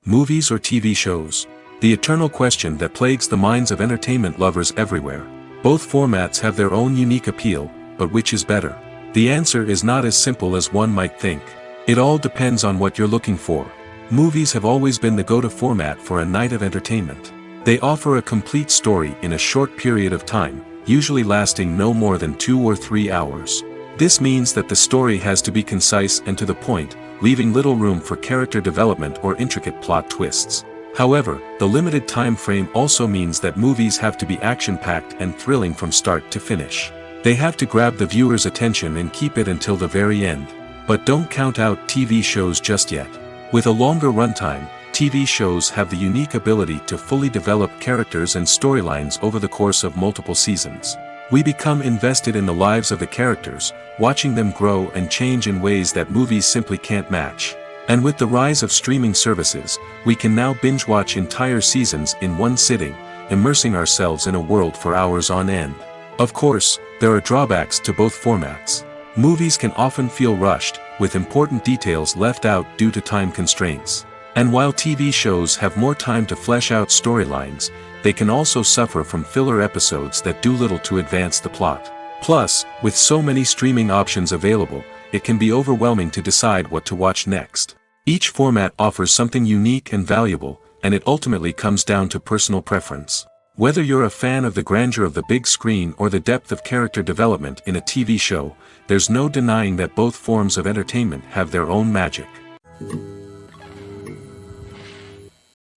Movies or TV shows? The eternal question that plagues the minds of entertainment lovers everywhere. Both formats have their own unique appeal, but which is better? The answer is not as simple as one might think. It all depends on what you're looking for. Movies have always been the go-to format for a night of entertainment. They offer a complete story in a short period of time, usually lasting no more than 2 or 3 hours. This means that the story has to be concise and to the point, leaving little room for character development or intricate plot twists. However, the limited time frame also means that movies have to be action-packed and thrilling from start to finish. They have to grab the viewer's attention and keep it until the very end. But don't count out TV shows just yet. With a longer runtime, TV shows have the unique ability to fully develop characters and storylines over the course of multiple seasons. We become invested in the lives of the characters, watching them grow and change in ways that movies simply can't match. And with the rise of streaming services, we can now binge-watch entire seasons in one sitting, immersing ourselves in a world for hours on end. Of course, there are drawbacks to both formats. Movies can often feel rushed, with important details left out due to time constraints. And while TV shows have more time to flesh out storylines, they can also suffer from filler episodes that do little to advance the plot. Plus, with so many streaming options available, it can be overwhelming to decide what to watch next. Each format offers something unique and valuable, and it ultimately comes down to personal preference. Whether you're a fan of the grandeur of the big screen or the depth of character development in a TV show, there's no denying that both forms of entertainment have their own magic.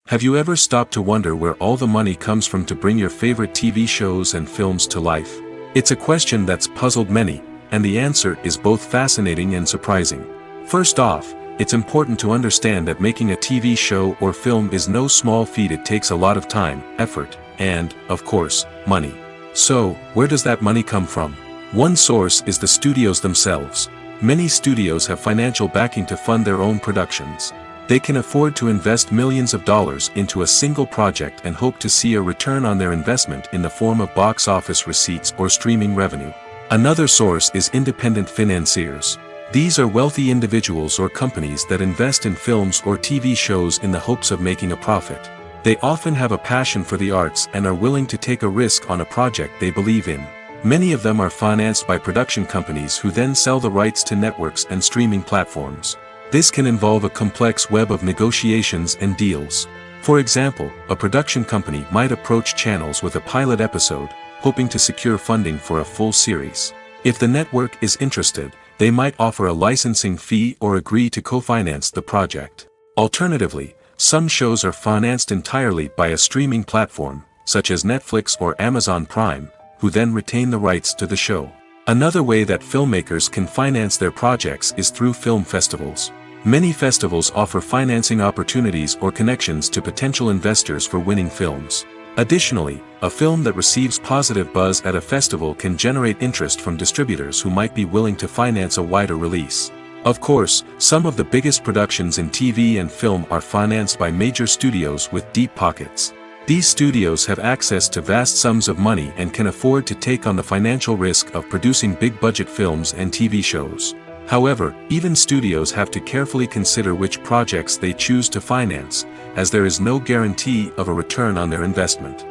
Have you ever stopped to wonder where all the money comes from to bring your favorite TV shows and films to life? It's a question that's puzzled many, and the answer is both fascinating and surprising. First off, it's important to understand that making a TV show or film is no small feat. It takes a lot of time, effort, and, of course, money. So, where does that money come from? One source is the studios themselves. Many studios have financial backing to fund their own productions. They can afford to invest millions of dollars into a single project and hope to see a return on their investment in the form of box office receipts or streaming revenue. Another source is independent financiers. These are wealthy individuals or companies that invest in films or TV shows in the hopes of making a profit. They often have a passion for the arts and are willing to take a risk on a project they believe in. Many of them are financed by production companies who then sell the rights to networks and streaming platforms. This can involve a complex web of negotiations and deals. For example, a production company might approach channels with a pilot episode, hoping to secure funding for a full series. If the network is interested, they might offer a licensing fee or agree to co-finance the project. Alternatively, some shows are financed entirely by a streaming platform, such as Netflix or Amazon Prime, who then retain the rights to the show. Another way that filmmakers can finance their projects is through film festivals. Many festivals offer financing opportunities or connections to potential investors for winning films. Additionally, a film that receives positive buzz at a festival can generate interest from distributors who might be willing to finance a wider release. Of course, some of the biggest productions in TV and film are financed by major studios with deep pockets. These studios have access to vast sums of money and can afford to take on the financial risk of producing big-budget films and TV shows. However, even studios have to carefully consider which projects they choose to finance, as there is no guarantee of a return on their investment.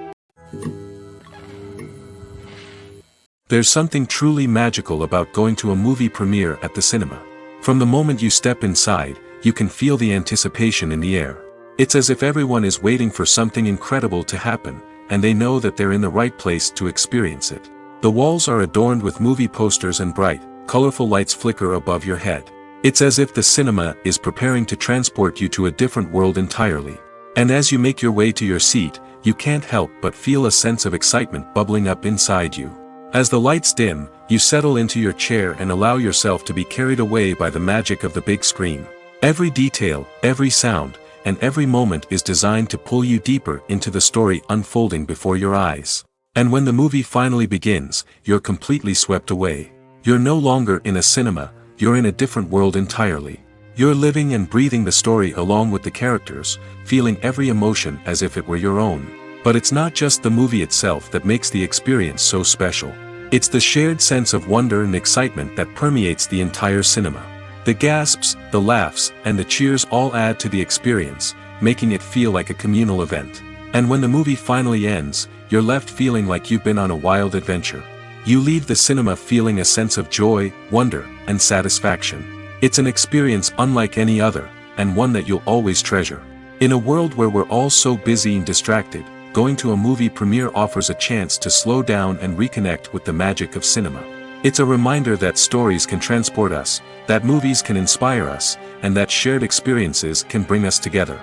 There's something truly magical about going to a movie premiere at the cinema. From the moment you step inside, you can feel the anticipation in the air. It's as if everyone is waiting for something incredible to happen, and they know that they're in the right place to experience it. The walls are adorned with movie posters and bright, colorful lights flicker above your head. It's as if the cinema is preparing to transport you to a different world entirely. And as you make your way to your seat, you can't help but feel a sense of excitement bubbling up inside you. As the lights dim, you settle into your chair and allow yourself to be carried away by the magic of the big screen. Every detail, every sound, and every moment is designed to pull you deeper into the story unfolding before your eyes. And when the movie finally begins, you're completely swept away. You're no longer in a cinema, you're in a different world entirely. You're living and breathing the story along with the characters, feeling every emotion as if it were your own. But it's not just the movie itself that makes the experience so special. It's the shared sense of wonder and excitement that permeates the entire cinema. The gasps, the laughs, and the cheers all add to the experience, making it feel like a communal event. And when the movie finally ends, you're left feeling like you've been on a wild adventure. You leave the cinema feeling a sense of joy, wonder, and satisfaction. It's an experience unlike any other, and one that you'll always treasure. In a world where we're all so busy and distracted, going to a movie premiere offers a chance to slow down and reconnect with the magic of cinema. It's a reminder that stories can transport us, that movies can inspire us, and that shared experiences can bring us together.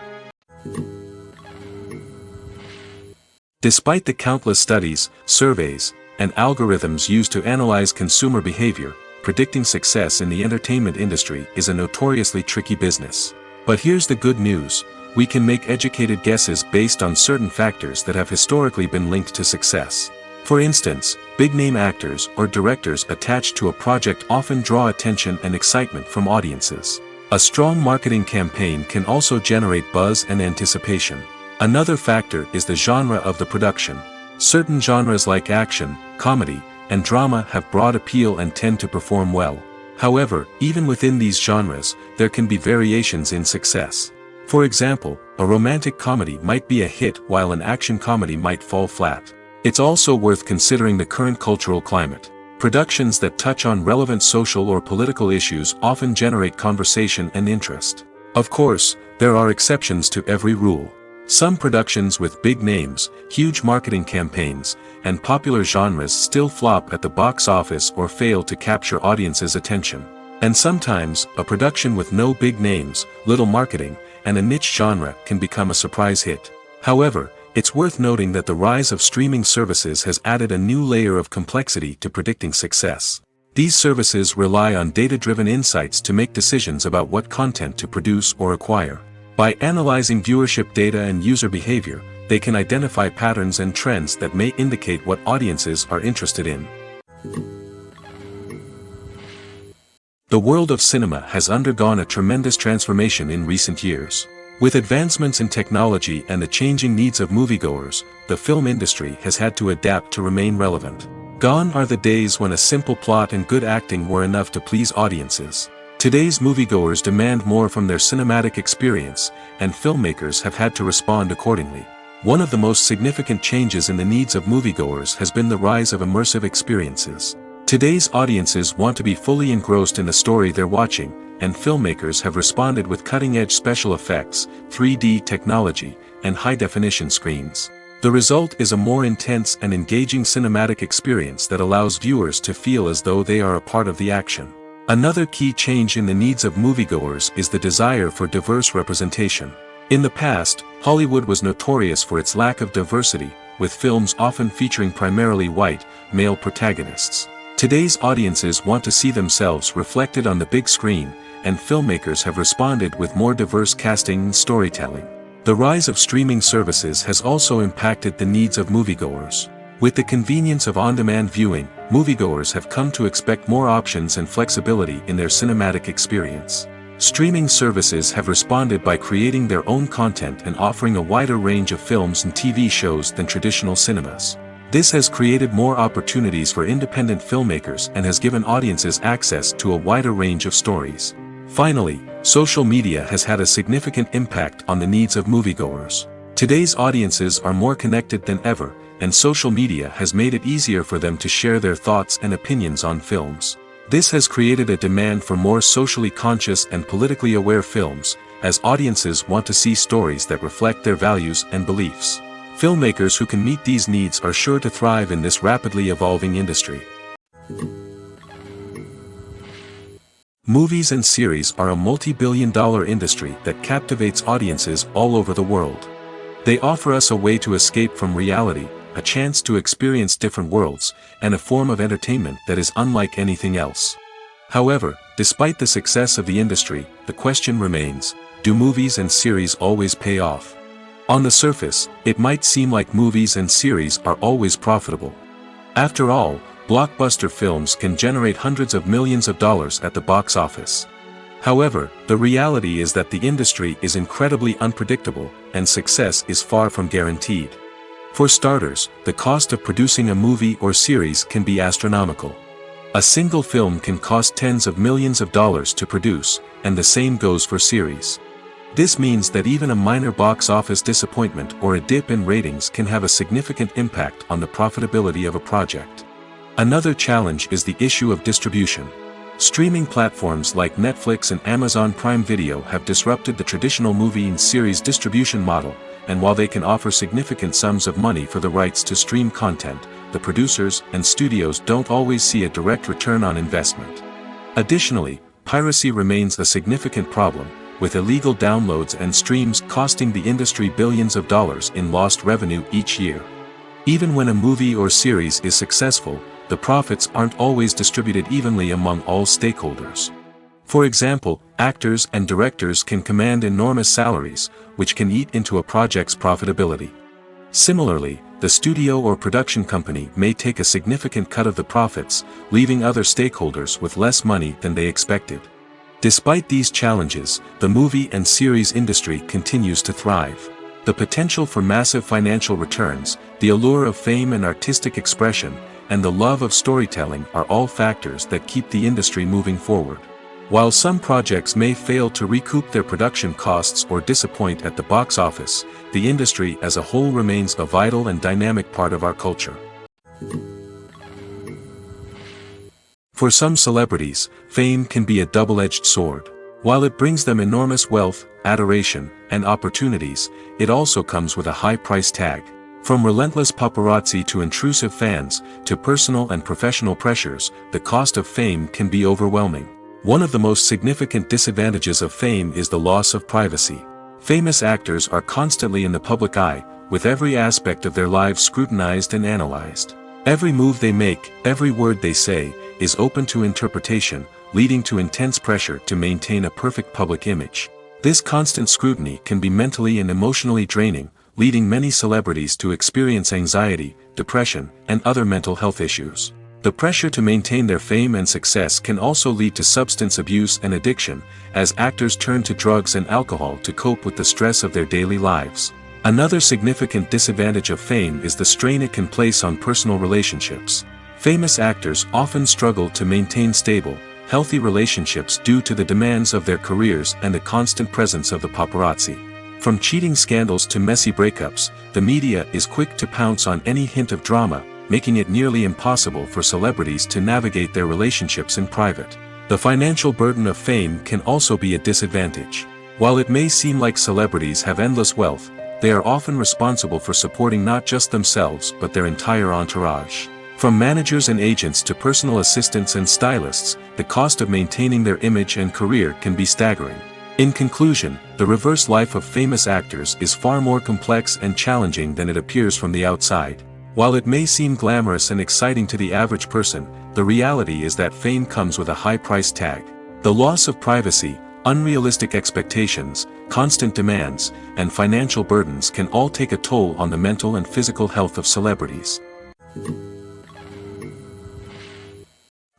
Despite the countless studies, surveys, and algorithms used to analyze consumer behavior, predicting success in the entertainment industry is a notoriously tricky business. But here's the good news: we can make educated guesses based on certain factors that have historically been linked to success. For instance, big-name actors or directors attached to a project often draw attention and excitement from audiences. A strong marketing campaign can also generate buzz and anticipation. Another factor is the genre of the production. Certain genres like action, comedy, and drama have broad appeal and tend to perform well. However, even within these genres, there can be variations in success. For example, a romantic comedy might be a hit while an action comedy might fall flat. It's also worth considering the current cultural climate. Productions that touch on relevant social or political issues often generate conversation and interest. Of course, there are exceptions to every rule. Some productions with big names, huge marketing campaigns, and popular genres still flop at the box office or fail to capture audiences' attention. And sometimes, a production with no big names, little marketing, and a niche genre can become a surprise hit. However, it's worth noting that the rise of streaming services has added a new layer of complexity to predicting success. These services rely on data-driven insights to make decisions about what content to produce or acquire. By analyzing viewership data and user behavior, they can identify patterns and trends that may indicate what audiences are interested in. The world of cinema has undergone a tremendous transformation in recent years. With advancements in technology and the changing needs of moviegoers, the film industry has had to adapt to remain relevant. Gone are the days when a simple plot and good acting were enough to please audiences. Today's moviegoers demand more from their cinematic experience, and filmmakers have had to respond accordingly. One of the most significant changes in the needs of moviegoers has been the rise of immersive experiences. Today's audiences want to be fully engrossed in the story they're watching, and filmmakers have responded with cutting-edge special effects, 3D technology, and high-definition screens. The result is a more intense and engaging cinematic experience that allows viewers to feel as though they are a part of the action. Another key change in the needs of moviegoers is the desire for diverse representation. In the past, Hollywood was notorious for its lack of diversity, with films often featuring primarily white, male protagonists. Today's audiences want to see themselves reflected on the big screen, and filmmakers have responded with more diverse casting and storytelling. The rise of streaming services has also impacted the needs of moviegoers. With the convenience of on-demand viewing, moviegoers have come to expect more options and flexibility in their cinematic experience. Streaming services have responded by creating their own content and offering a wider range of films and TV shows than traditional cinemas. This has created more opportunities for independent filmmakers and has given audiences access to a wider range of stories. Finally, social media has had a significant impact on the needs of moviegoers. Today's audiences are more connected than ever, and social media has made it easier for them to share their thoughts and opinions on films. This has created a demand for more socially conscious and politically aware films, as audiences want to see stories that reflect their values and beliefs. Filmmakers who can meet these needs are sure to thrive in this rapidly evolving industry. Movies and series are a multi-billion-dollar industry that captivates audiences all over the world. They offer us a way to escape from reality, a chance to experience different worlds, and a form of entertainment that is unlike anything else. However, despite the success of the industry, the question remains, do movies and series always pay off? On the surface, it might seem like movies and series are always profitable. After all, blockbuster films can generate hundreds of millions of dollars at the box office. However, the reality is that the industry is incredibly unpredictable, and success is far from guaranteed. For starters, the cost of producing a movie or series can be astronomical. A single film can cost tens of millions of dollars to produce, and the same goes for series. This means that even a minor box office disappointment or a dip in ratings can have a significant impact on the profitability of a project. Another challenge is the issue of distribution. Streaming platforms like Netflix and Amazon Prime Video have disrupted the traditional movie and series distribution model, and while they can offer significant sums of money for the rights to stream content, the producers and studios don't always see a direct return on investment. Additionally, piracy remains a significant problem, with illegal downloads and streams costing the industry billions of dollars in lost revenue each year. Even when a movie or series is successful, the profits aren't always distributed evenly among all stakeholders. For example, actors and directors can command enormous salaries, which can eat into a project's profitability. Similarly, the studio or production company may take a significant cut of the profits, leaving other stakeholders with less money than they expected. Despite these challenges, the movie and series industry continues to thrive. The potential for massive financial returns, the allure of fame and artistic expression, and the love of storytelling are all factors that keep the industry moving forward. While some projects may fail to recoup their production costs or disappoint at the box office, the industry as a whole remains a vital and dynamic part of our culture. For some celebrities, fame can be a double-edged sword. While it brings them enormous wealth, adoration, and opportunities, it also comes with a high price tag. From relentless paparazzi to intrusive fans, to personal and professional pressures, the cost of fame can be overwhelming. One of the most significant disadvantages of fame is the loss of privacy. Famous actors are constantly in the public eye, with every aspect of their lives scrutinized and analyzed. Every move they make, every word they say, is open to interpretation, leading to intense pressure to maintain a perfect public image. This constant scrutiny can be mentally and emotionally draining, leading many celebrities to experience anxiety, depression, and other mental health issues. The pressure to maintain their fame and success can also lead to substance abuse and addiction, as actors turn to drugs and alcohol to cope with the stress of their daily lives. Another significant disadvantage of fame is the strain it can place on personal relationships. Famous actors often struggle to maintain stable, healthy relationships due to the demands of their careers and the constant presence of the paparazzi. From cheating scandals to messy breakups, the media is quick to pounce on any hint of drama, making it nearly impossible for celebrities to navigate their relationships in private. The financial burden of fame can also be a disadvantage. While it may seem like celebrities have endless wealth, they are often responsible for supporting not just themselves but their entire entourage. From managers and agents to personal assistants and stylists, the cost of maintaining their image and career can be staggering. In conclusion, the reverse life of famous actors is far more complex and challenging than it appears from the outside. While it may seem glamorous and exciting to the average person, the reality is that fame comes with a high price tag. The loss of privacy, unrealistic expectations, constant demands, and financial burdens can all take a toll on the mental and physical health of celebrities.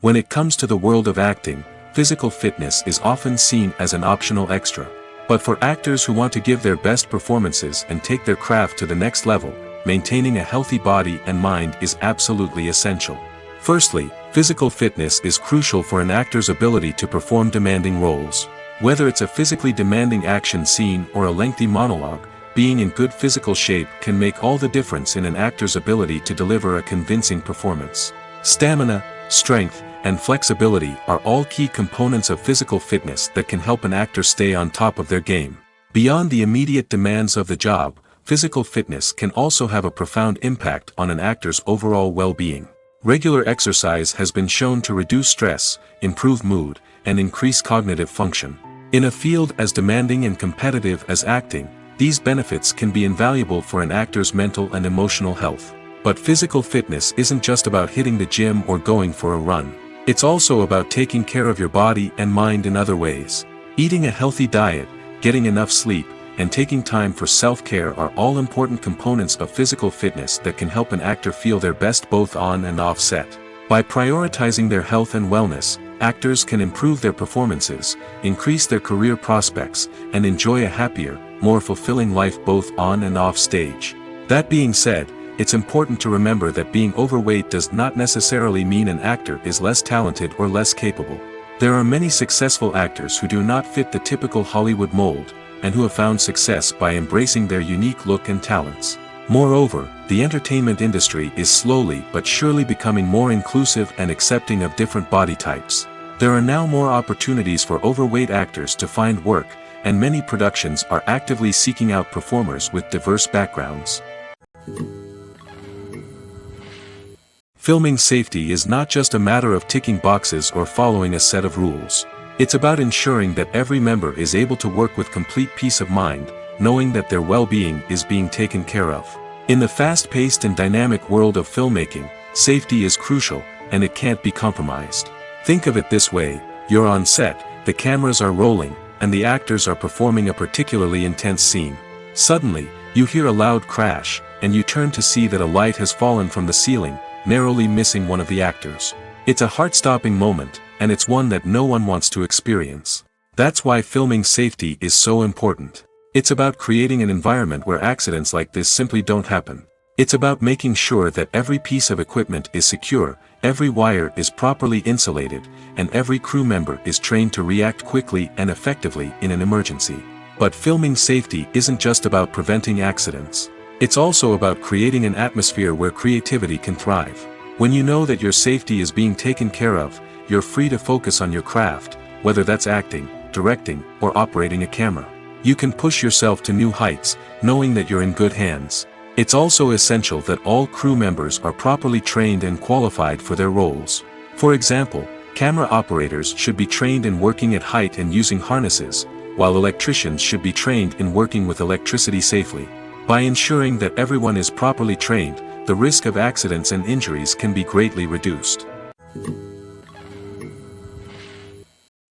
When it comes to the world of acting, physical fitness is often seen as an optional extra. But for actors who want to give their best performances and take their craft to the next level, maintaining a healthy body and mind is absolutely essential. Firstly, physical fitness is crucial for an actor's ability to perform demanding roles. Whether it's a physically demanding action scene or a lengthy monologue, being in good physical shape can make all the difference in an actor's ability to deliver a convincing performance. Stamina, strength, and flexibility are all key components of physical fitness that can help an actor stay on top of their game. Beyond the immediate demands of the job, physical fitness can also have a profound impact on an actor's overall well-being. Regular exercise has been shown to reduce stress, improve mood, and increase cognitive function. In a field as demanding and competitive as acting, these benefits can be invaluable for an actor's mental and emotional health. But physical fitness isn't just about hitting the gym or going for a run. It's also about taking care of your body and mind in other ways. Eating a healthy diet, getting enough sleep, and taking time for self-care are all important components of physical fitness that can help an actor feel their best both on and off set. By prioritizing their health and wellness, actors can improve their performances, increase their career prospects, and enjoy a happier, more fulfilling life both on and off stage. That being said, it's important to remember that being overweight does not necessarily mean an actor is less talented or less capable. There are many successful actors who do not fit the typical Hollywood mold, and who have found success by embracing their unique look and talents. Moreover, the entertainment industry is slowly but surely becoming more inclusive and accepting of different body types. There are now more opportunities for overweight actors to find work, and many productions are actively seeking out performers with diverse backgrounds. Filming safety is not just a matter of ticking boxes or following a set of rules. It's about ensuring that every member is able to work with complete peace of mind, knowing that their well-being is being taken care of. In the fast-paced and dynamic world of filmmaking, safety is crucial, and it can't be compromised. Think of it this way: you're on set, the cameras are rolling, and the actors are performing a particularly intense scene. Suddenly, you hear a loud crash, and you turn to see that a light has fallen from the ceiling, narrowly missing one of the actors. It's a heart-stopping moment, and it's one that no one wants to experience. That's why filming safety is so important. It's about creating an environment where accidents like this simply don't happen. It's about making sure that every piece of equipment is secure, every wire is properly insulated, and every crew member is trained to react quickly and effectively in an emergency. But filming safety isn't just about preventing accidents. It's also about creating an atmosphere where creativity can thrive. When you know that your safety is being taken care of, you're free to focus on your craft, whether that's acting, directing, or operating a camera. You can push yourself to new heights, knowing that you're in good hands. It's also essential that all crew members are properly trained and qualified for their roles. For example, camera operators should be trained in working at height and using harnesses, while electricians should be trained in working with electricity safely. By ensuring that everyone is properly trained, the risk of accidents and injuries can be greatly reduced.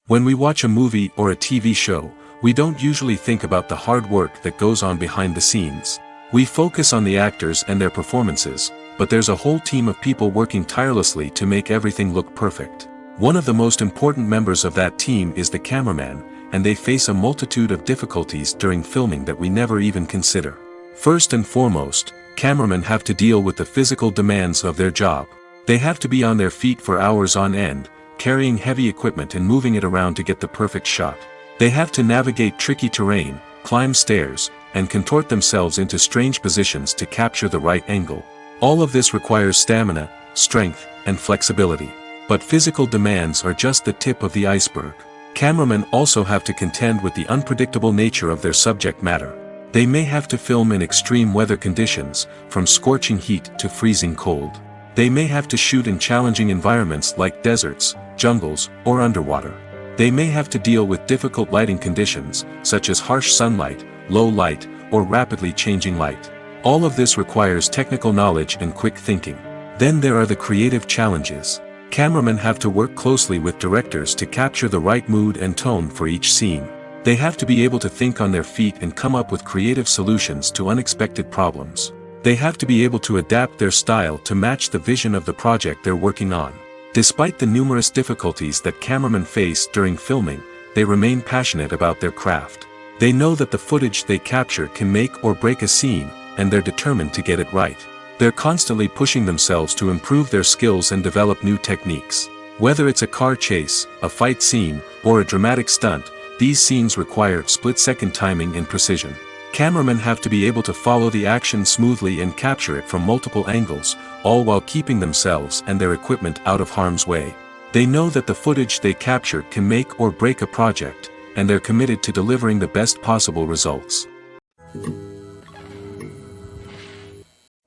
When we watch a movie or a TV show, we don't usually think about the hard work that goes on behind the scenes. We focus on the actors and their performances, but there's a whole team of people working tirelessly to make everything look perfect. One of the most important members of that team is the cameraman, and they face a multitude of difficulties during filming that we never even consider. First and foremost, cameramen have to deal with the physical demands of their job. They have to be on their feet for hours on end, carrying heavy equipment and moving it around to get the perfect shot. They have to navigate tricky terrain, climb stairs, and contort themselves into strange positions to capture the right angle. All of this requires stamina, strength, and flexibility. But physical demands are just the tip of the iceberg. Cameramen also have to contend with the unpredictable nature of their subject matter. They may have to film in extreme weather conditions, from scorching heat to freezing cold. They may have to shoot in challenging environments like deserts, jungles, or underwater. They may have to deal with difficult lighting conditions, such as harsh sunlight, low light, or rapidly changing light. All of this requires technical knowledge and quick thinking. Then there are the creative challenges. Cameramen have to work closely with directors to capture the right mood and tone for each scene. They have to be able to think on their feet and come up with creative solutions to unexpected problems. They have to be able to adapt their style to match the vision of the project they're working on. Despite the numerous difficulties that cameramen face during filming, they remain passionate about their craft. They know that the footage they capture can make or break a scene, and they're determined to get it right. They're constantly pushing themselves to improve their skills and develop new techniques. Whether it's a car chase, a fight scene, or a dramatic stunt, these scenes require split-second timing and precision. Cameramen have to be able to follow the action smoothly and capture it from multiple angles, all while keeping themselves and their equipment out of harm's way. They know that the footage they capture can make or break a project, and they're committed to delivering the best possible results.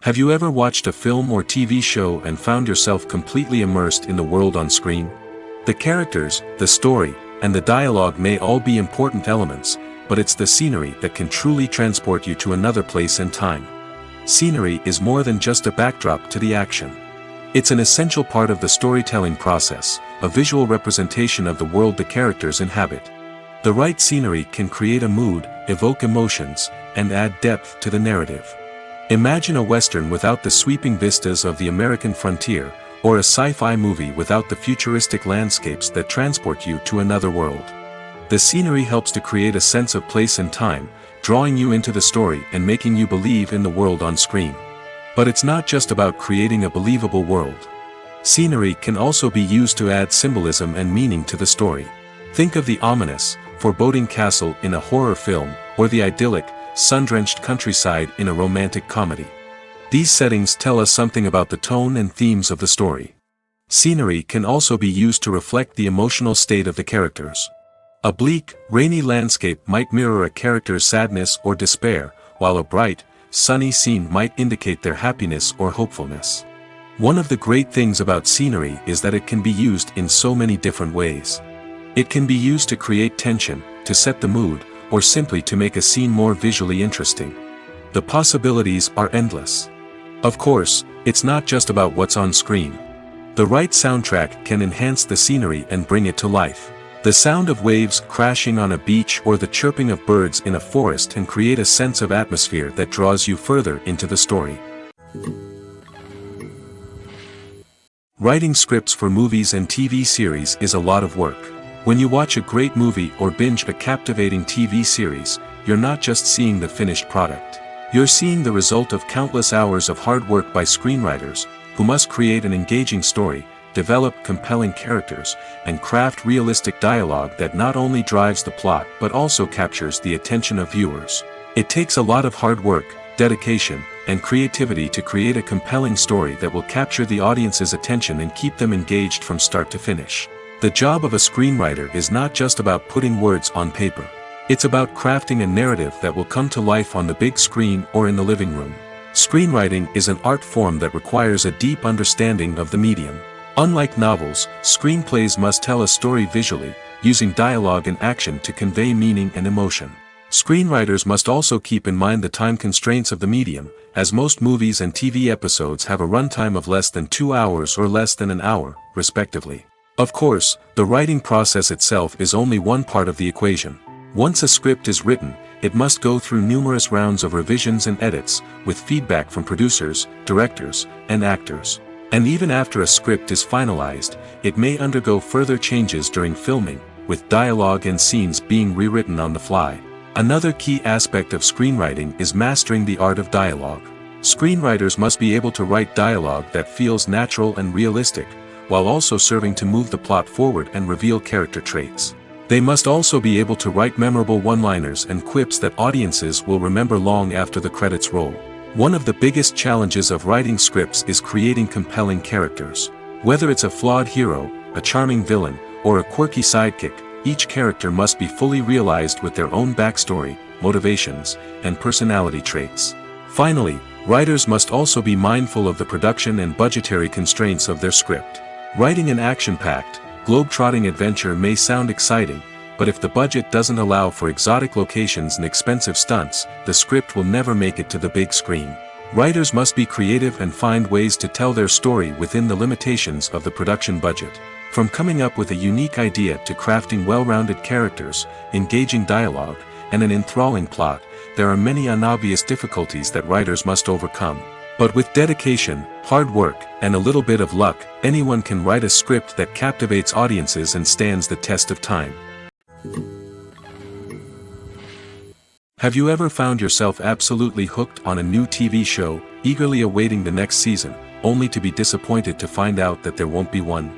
Have you ever watched a film or TV show and found yourself completely immersed in the world on screen? The characters, the story, and the dialogue may all be important elements, but it's the scenery that can truly transport you to another place and time. Scenery is more than just a backdrop to the action. It's an essential part of the storytelling process, a visual representation of the world the characters inhabit. The right scenery can create a mood, evoke emotions, and add depth to the narrative. Imagine a Western without the sweeping vistas of the American frontier, or a sci-fi movie without the futuristic landscapes that transport you to another world. The scenery helps to create a sense of place and time, drawing you into the story and making you believe in the world on screen. But it's not just about creating a believable world. Scenery can also be used to add symbolism and meaning to the story. Think of the ominous, foreboding castle in a horror film, or the idyllic, sun-drenched countryside in a romantic comedy. These settings tell us something about the tone and themes of the story. Scenery can also be used to reflect the emotional state of the characters. A bleak, rainy landscape might mirror a character's sadness or despair, while a bright, sunny scene might indicate their happiness or hopefulness. One of the great things about scenery is that it can be used in so many different ways. It can be used to create tension, to set the mood, or simply to make a scene more visually interesting. The possibilities are endless. Of course, it's not just about what's on screen. The right soundtrack can enhance the scenery and bring it to life. The sound of waves crashing on a beach or the chirping of birds in a forest can create a sense of atmosphere that draws you further into the story. Writing scripts for movies and TV series is a lot of work. When you watch a great movie or binge a captivating TV series, you're not just seeing the finished product. You're seeing the result of countless hours of hard work by screenwriters, who must create an engaging story, develop compelling characters, and craft realistic dialogue that not only drives the plot but also captures the attention of viewers. It takes a lot of hard work, dedication, and creativity to create a compelling story that will capture the audience's attention and keep them engaged from start to finish. The job of a screenwriter is not just about putting words on paper. It's about crafting a narrative that will come to life on the big screen or in the living room. Screenwriting is an art form that requires a deep understanding of the medium. Unlike novels, screenplays must tell a story visually, using dialogue and action to convey meaning and emotion. Screenwriters must also keep in mind the time constraints of the medium, as most movies and TV episodes have a runtime of less than 2 hours or less than an hour, respectively. Of course, the writing process itself is only one part of the equation. Once a script is written, it must go through numerous rounds of revisions and edits, with feedback from producers, directors, and actors. And even after a script is finalized, it may undergo further changes during filming, with dialogue and scenes being rewritten on the fly. Another key aspect of screenwriting is mastering the art of dialogue. Screenwriters must be able to write dialogue that feels natural and realistic, while also serving to move the plot forward and reveal character traits. They must also be able to write memorable one-liners and quips that audiences will remember long after the credits roll. One of the biggest challenges of writing scripts is creating compelling characters. Whether it's a flawed hero, a charming villain, or a quirky sidekick, each character must be fully realized with their own backstory, motivations, and personality traits. Finally, writers must also be mindful of the production and budgetary constraints of their script. Writing an action-packed, globe-trotting adventure may sound exciting, but if the budget doesn't allow for exotic locations and expensive stunts, the script will never make it to the big screen. Writers must be creative and find ways to tell their story within the limitations of the production budget. From coming up with a unique idea to crafting well-rounded characters, engaging dialogue, and an enthralling plot, there are many unobvious difficulties that writers must overcome. But with dedication, hard work, and a little bit of luck, anyone can write a script that captivates audiences and stands the test of time. Have you ever found yourself absolutely hooked on a new TV show, eagerly awaiting the next season, only to be disappointed to find out that there won't be one?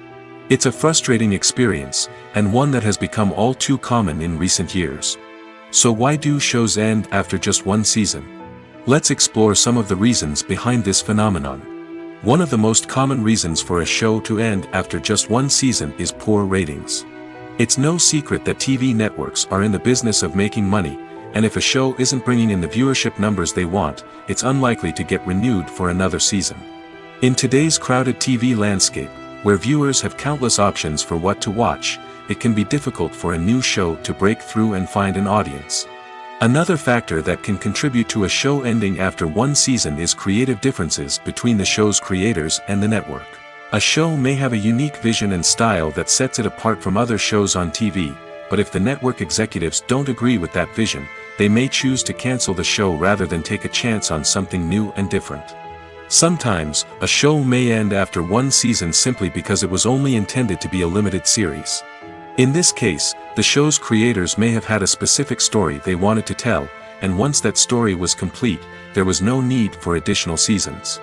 It's a frustrating experience, and one that has become all too common in recent years. So why do shows end after just one season? Let's explore some of the reasons behind this phenomenon. One of the most common reasons for a show to end after just one season is poor ratings. It's no secret that TV networks are in the business of making money, and if a show isn't bringing in the viewership numbers they want, it's unlikely to get renewed for another season. In today's crowded TV landscape, where viewers have countless options for what to watch, it can be difficult for a new show to break through and find an audience. Another factor that can contribute to a show ending after one season is creative differences between the show's creators and the network. A show may have a unique vision and style that sets it apart from other shows on TV, but if the network executives don't agree with that vision, they may choose to cancel the show rather than take a chance on something new and different. Sometimes, a show may end after one season simply because it was only intended to be a limited series. In this case, the show's creators may have had a specific story they wanted to tell, and once that story was complete, there was no need for additional seasons.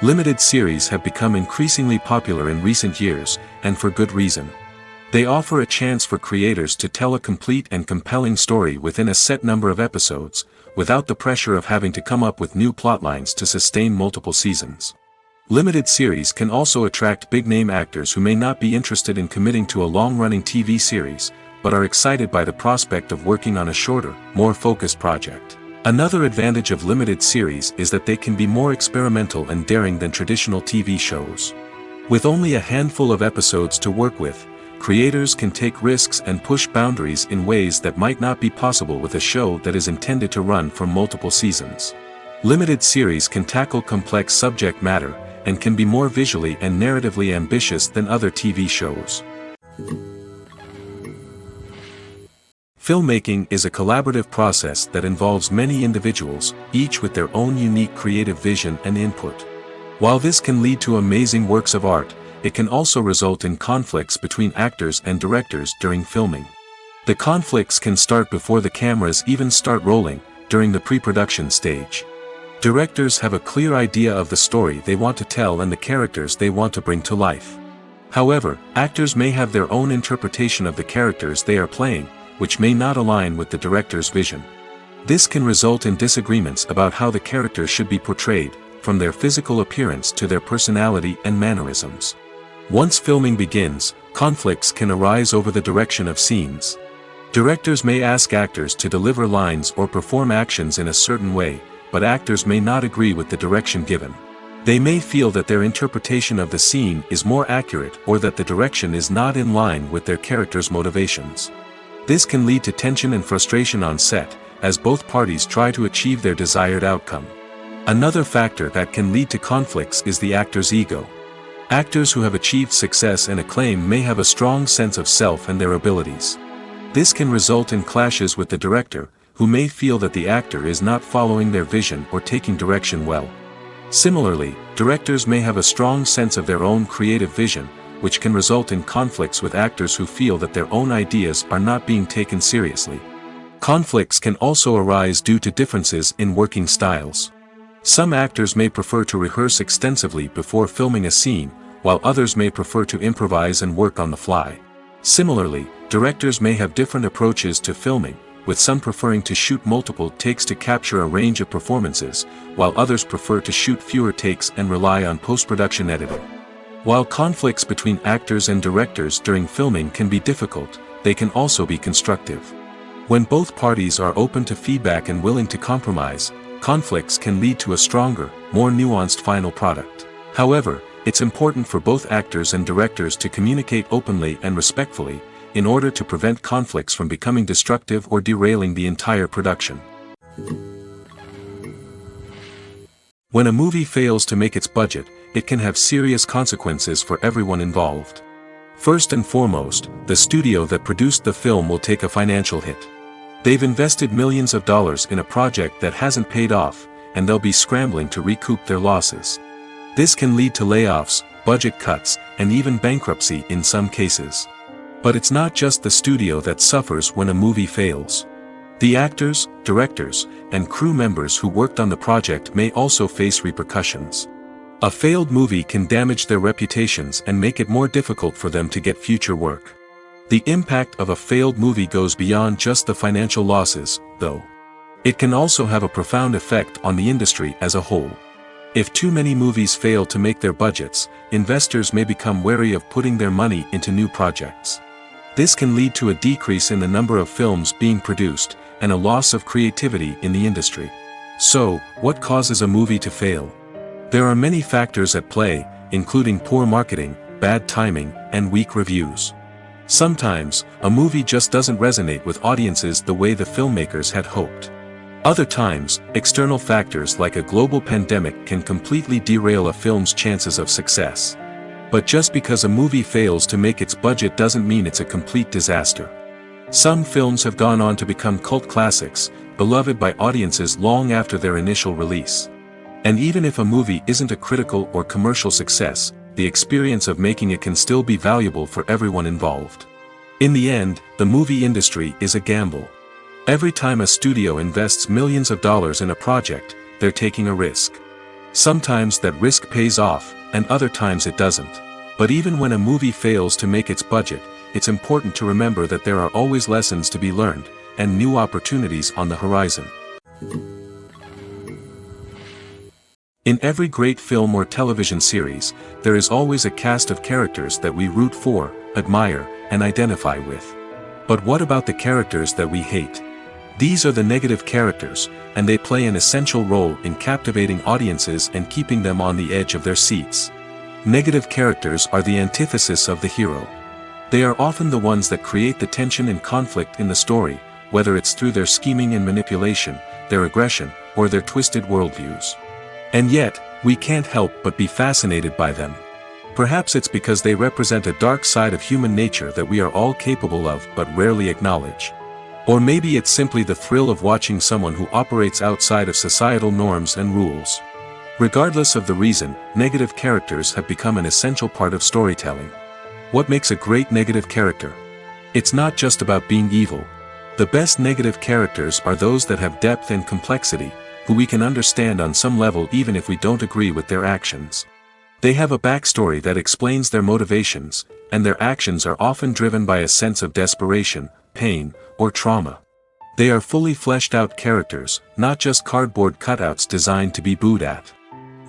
Limited series have become increasingly popular in recent years, and for good reason. They offer a chance for creators to tell a complete and compelling story within a set number of episodes, without the pressure of having to come up with new plotlines to sustain multiple seasons. Limited series can also attract big-name actors who may not be interested in committing to a long-running TV series, but are excited by the prospect of working on a shorter, more focused project. Another advantage of limited series is that they can be more experimental and daring than traditional TV shows. With only a handful of episodes to work with, creators can take risks and push boundaries in ways that might not be possible with a show that is intended to run for multiple seasons. Limited series can tackle complex subject matter, and can be more visually and narratively ambitious than other TV shows. Filmmaking is a collaborative process that involves many individuals, each with their own unique creative vision and input. While this can lead to amazing works of art, it can also result in conflicts between actors and directors during filming. The conflicts can start before the cameras even start rolling, during the pre-production stage. Directors have a clear idea of the story they want to tell and the characters they want to bring to life. However, actors may have their own interpretation of the characters they are playing, which may not align with the director's vision. This can result in disagreements about how the characters should be portrayed, from their physical appearance to their personality and mannerisms. Once filming begins, conflicts can arise over the direction of scenes. Directors may ask actors to deliver lines or perform actions in a certain way, but actors may not agree with the direction given. They may feel that their interpretation of the scene is more accurate or that the direction is not in line with their character's motivations. This can lead to tension and frustration on set, as both parties try to achieve their desired outcome. Another factor that can lead to conflicts is the actor's ego. Actors who have achieved success and acclaim may have a strong sense of self and their abilities. This can result in clashes with the director, who may feel that the actor is not following their vision or taking direction well. Similarly, directors may have a strong sense of their own creative vision, which can result in conflicts with actors who feel that their own ideas are not being taken seriously. Conflicts can also arise due to differences in working styles. Some actors may prefer to rehearse extensively before filming a scene, while others may prefer to improvise and work on the fly. Similarly, directors may have different approaches to filming, with some preferring to shoot multiple takes to capture a range of performances, while others prefer to shoot fewer takes and rely on post-production editing. While conflicts between actors and directors during filming can be difficult, they can also be constructive. When both parties are open to feedback and willing to compromise, conflicts can lead to a stronger, more nuanced final product. However, it's important for both actors and directors to communicate openly and respectfully, in order to prevent conflicts from becoming destructive or derailing the entire production. When a movie fails to make its budget, it can have serious consequences for everyone involved. First and foremost, the studio that produced the film will take a financial hit. They've invested millions of dollars in a project that hasn't paid off, and they'll be scrambling to recoup their losses. This can lead to layoffs, budget cuts, and even bankruptcy in some cases. But it's not just the studio that suffers when a movie fails. The actors, directors, and crew members who worked on the project may also face repercussions. A failed movie can damage their reputations and make it more difficult for them to get future work. The impact of a failed movie goes beyond just the financial losses, though. It can also have a profound effect on the industry as a whole. If too many movies fail to make their budgets, investors may become wary of putting their money into new projects. This can lead to a decrease in the number of films being produced, and a loss of creativity in the industry. So, what causes a movie to fail? There are many factors at play, including poor marketing, bad timing, and weak reviews. Sometimes, a movie just doesn't resonate with audiences the way the filmmakers had hoped. Other times, external factors like a global pandemic can completely derail a film's chances of success. But just because a movie fails to make its budget doesn't mean it's a complete disaster. Some films have gone on to become cult classics, beloved by audiences long after their initial release. And even if a movie isn't a critical or commercial success, the experience of making it can still be valuable for everyone involved. In the end, the movie industry is a gamble. Every time a studio invests millions of dollars in a project, they're taking a risk. Sometimes that risk pays off, and other times it doesn't. But even when a movie fails to make its budget, it's important to remember that there are always lessons to be learned, and new opportunities on the horizon. In every great film or television series, there is always a cast of characters that we root for, admire, and identify with. But what about the characters that we hate? These are the negative characters, and they play an essential role in captivating audiences and keeping them on the edge of their seats. Negative characters are the antithesis of the hero. They are often the ones that create the tension and conflict in the story, whether it's through their scheming and manipulation, their aggression, or their twisted worldviews. And yet, we can't help but be fascinated by them. Perhaps it's because they represent a dark side of human nature that we are all capable of but rarely acknowledge. Or maybe it's simply the thrill of watching someone who operates outside of societal norms and rules. Regardless of the reason, negative characters have become an essential part of storytelling. What makes a great negative character? It's not just about being evil. The best negative characters are those that have depth and complexity, who we can understand on some level even if we don't agree with their actions. They have a backstory that explains their motivations, and their actions are often driven by a sense of desperation, pain, or trauma. They are fully fleshed out characters, not just cardboard cutouts designed to be booed at.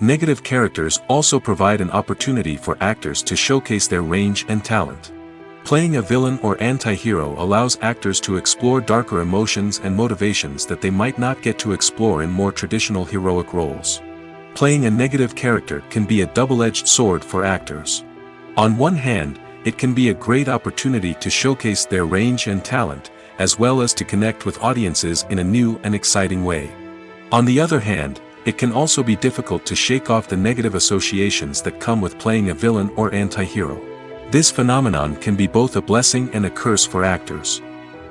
Negative characters also provide an opportunity for actors to showcase their range and talent. Playing a villain or anti-hero allows actors to explore darker emotions and motivations that they might not get to explore in more traditional heroic roles. Playing a negative character can be a double-edged sword for actors. On one hand, it can be a great opportunity to showcase their range and talent, as well as to connect with audiences in a new and exciting way. On the other hand, it can also be difficult to shake off the negative associations that come with playing a villain or anti-hero. This phenomenon can be both a blessing and a curse for actors.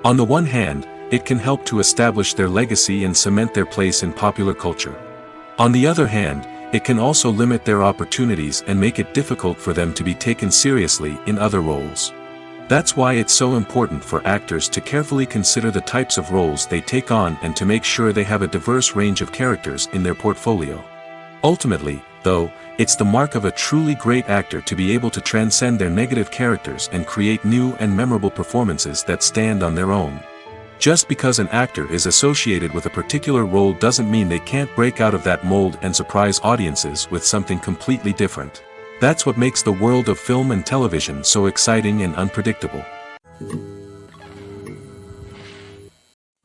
On the one hand, it can help to establish their legacy and cement their place in popular culture. On the other hand, it can also limit their opportunities and make it difficult for them to be taken seriously in other roles. That's why it's so important for actors to carefully consider the types of roles they take on and to make sure they have a diverse range of characters in their portfolio. Ultimately, though, it's the mark of a truly great actor to be able to transcend their negative characters and create new and memorable performances that stand on their own. Just because an actor is associated with a particular role doesn't mean they can't break out of that mold and surprise audiences with something completely different. That's what makes the world of film and television so exciting and unpredictable.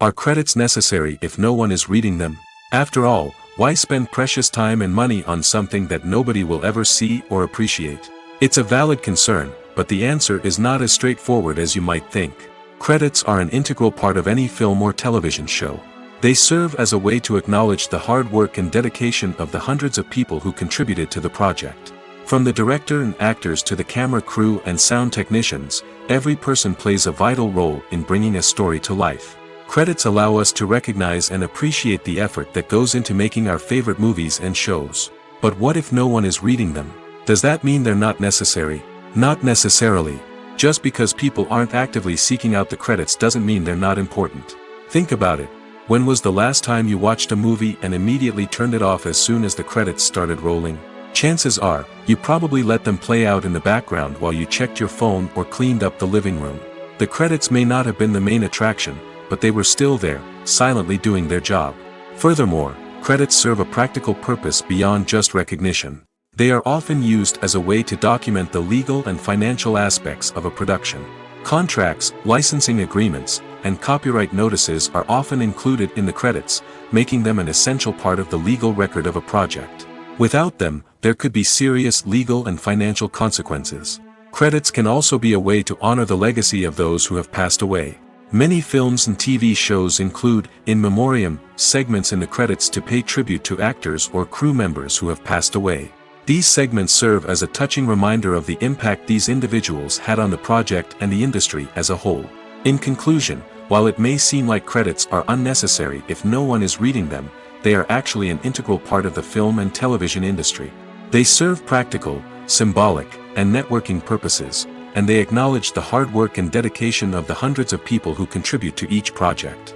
Are credits necessary if no one is reading them? After all, why spend precious time and money on something that nobody will ever see or appreciate? It's a valid concern, but the answer is not as straightforward as you might think. Credits are an integral part of any film or television show. They serve as a way to acknowledge the hard work and dedication of the hundreds of people who contributed to the project. From the director and actors to the camera crew and sound technicians, every person plays a vital role in bringing a story to life. Credits allow us to recognize and appreciate the effort that goes into making our favorite movies and shows. But what if no one is reading them? Does that mean they're not necessary? Not necessarily. Just because people aren't actively seeking out the credits doesn't mean they're not important. Think about it. When was the last time you watched a movie and immediately turned it off as soon as the credits started rolling? Chances are, you probably let them play out in the background while you checked your phone or cleaned up the living room. The credits may not have been the main attraction, but they were still there, silently doing their job. Furthermore, credits serve a practical purpose beyond just recognition. They are often used as a way to document the legal and financial aspects of a production. Contracts, licensing agreements, and copyright notices are often included in the credits, making them an essential part of the legal record of a project. Without them, there could be serious legal and financial consequences. Credits can also be a way to honor the legacy of those who have passed away. Many films and TV shows include, in memoriam, segments in the credits to pay tribute to actors or crew members who have passed away. These segments serve as a touching reminder of the impact these individuals had on the project and the industry as a whole. In conclusion, while it may seem like credits are unnecessary if no one is reading them, they are actually an integral part of the film and television industry. They serve practical, symbolic, and networking purposes, and they acknowledge the hard work and dedication of the hundreds of people who contribute to each project.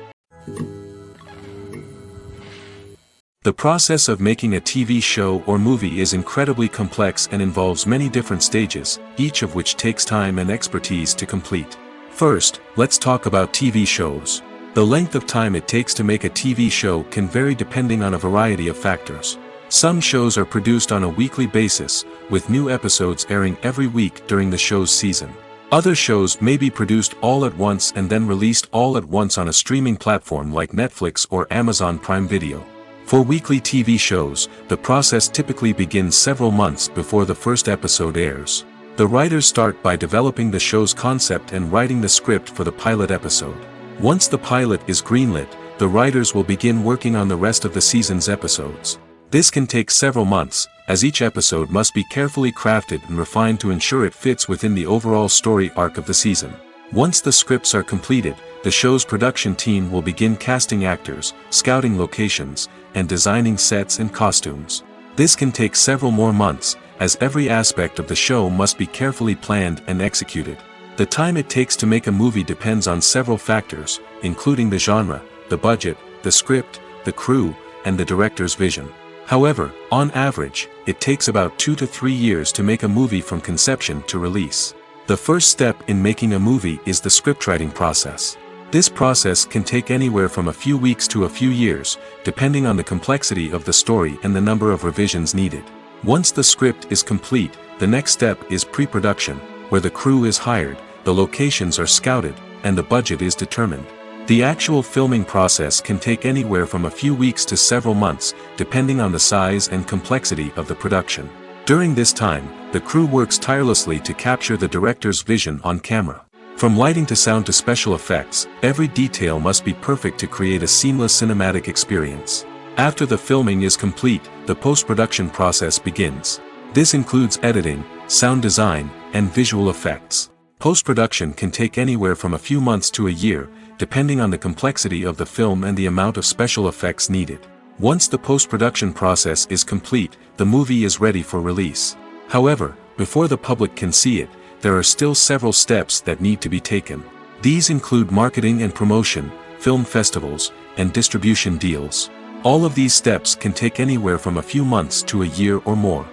The process of making a TV show or movie is incredibly complex and involves many different stages, each of which takes time and expertise to complete. First, let's talk about TV shows. The length of time it takes to make a TV show can vary depending on a variety of factors. Some shows are produced on a weekly basis, with new episodes airing every week during the show's season. Other shows may be produced all at once and then released all at once on a streaming platform like Netflix or Amazon Prime Video. For weekly TV shows, the process typically begins several months before the first episode airs. The writers start by developing the show's concept and writing the script for the pilot episode. Once the pilot is greenlit, the writers will begin working on the rest of the season's episodes. This can take several months, as each episode must be carefully crafted and refined to ensure it fits within the overall story arc of the season. Once the scripts are completed, the show's production team will begin casting actors, scouting locations, and designing sets and costumes. This can take several more months, as every aspect of the show must be carefully planned and executed. The time it takes to make a movie depends on several factors, including the genre, the budget, the script, the crew, and the director's vision. However, on average, it takes about 2 to 3 years to make a movie from conception to release. The first step in making a movie is the scriptwriting process. This process can take anywhere from a few weeks to a few years, depending on the complexity of the story and the number of revisions needed. Once the script is complete, the next step is pre-production, where the crew is hired, the locations are scouted, and the budget is determined. The actual filming process can take anywhere from a few weeks to several months, depending on the size and complexity of the production. During this time, the crew works tirelessly to capture the director's vision on camera. From lighting to sound to special effects, every detail must be perfect to create a seamless cinematic experience. After the filming is complete, the post-production process begins. This includes editing, sound design, and visual effects. Post-production can take anywhere from a few months to a year, depending on the complexity of the film and the amount of special effects needed. Once the post-production process is complete, the movie is ready for release. However, before the public can see it, there are still several steps that need to be taken. These include marketing and promotion, film festivals, and distribution deals. All of these steps can take anywhere from a few months to a year or more.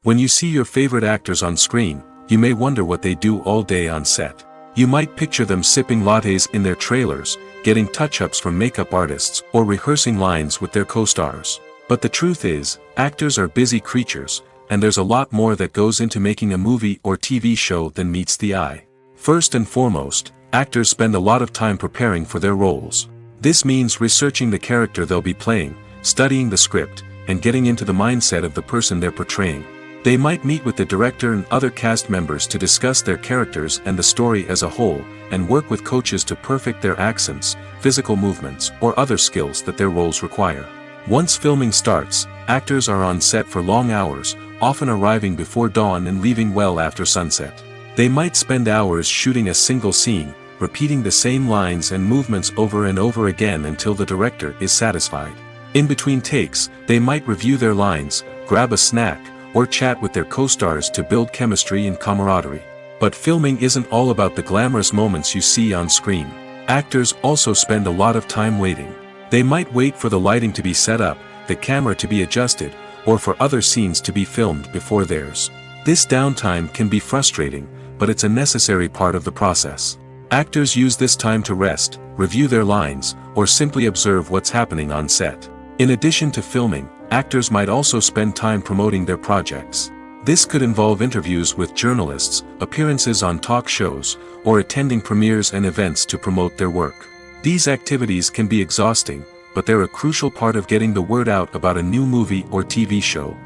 When you see your favorite actors on screen, you may wonder what they do all day on set. You might picture them sipping lattes in their trailers, getting touch-ups from makeup artists, or rehearsing lines with their co-stars. But the truth is, actors are busy creatures, and there's a lot more that goes into making a movie or TV show than meets the eye. First and foremost, actors spend a lot of time preparing for their roles. This means researching the character they'll be playing, studying the script, and getting into the mindset of the person they're portraying. They might meet with the director and other cast members to discuss their characters and the story as a whole, and work with coaches to perfect their accents, physical movements, or other skills that their roles require. Once filming starts, actors are on set for long hours, often arriving before dawn and leaving well after sunset. They might spend hours shooting a single scene, repeating the same lines and movements over and over again until the director is satisfied. In between takes, they might review their lines, grab a snack, or chat with their co-stars to build chemistry and camaraderie. But filming isn't all about the glamorous moments you see on screen. Actors also spend a lot of time waiting. They might wait for the lighting to be set up, the camera to be adjusted, or for other scenes to be filmed before theirs. This downtime can be frustrating, but it's a necessary part of the process. Actors use this time to rest, review their lines, or simply observe what's happening on set. In addition to filming, actors might also spend time promoting their projects. This could involve interviews with journalists, appearances on talk shows, or attending premieres and events to promote their work. These activities can be exhausting, but they're a crucial part of getting the word out about a new movie or TV show.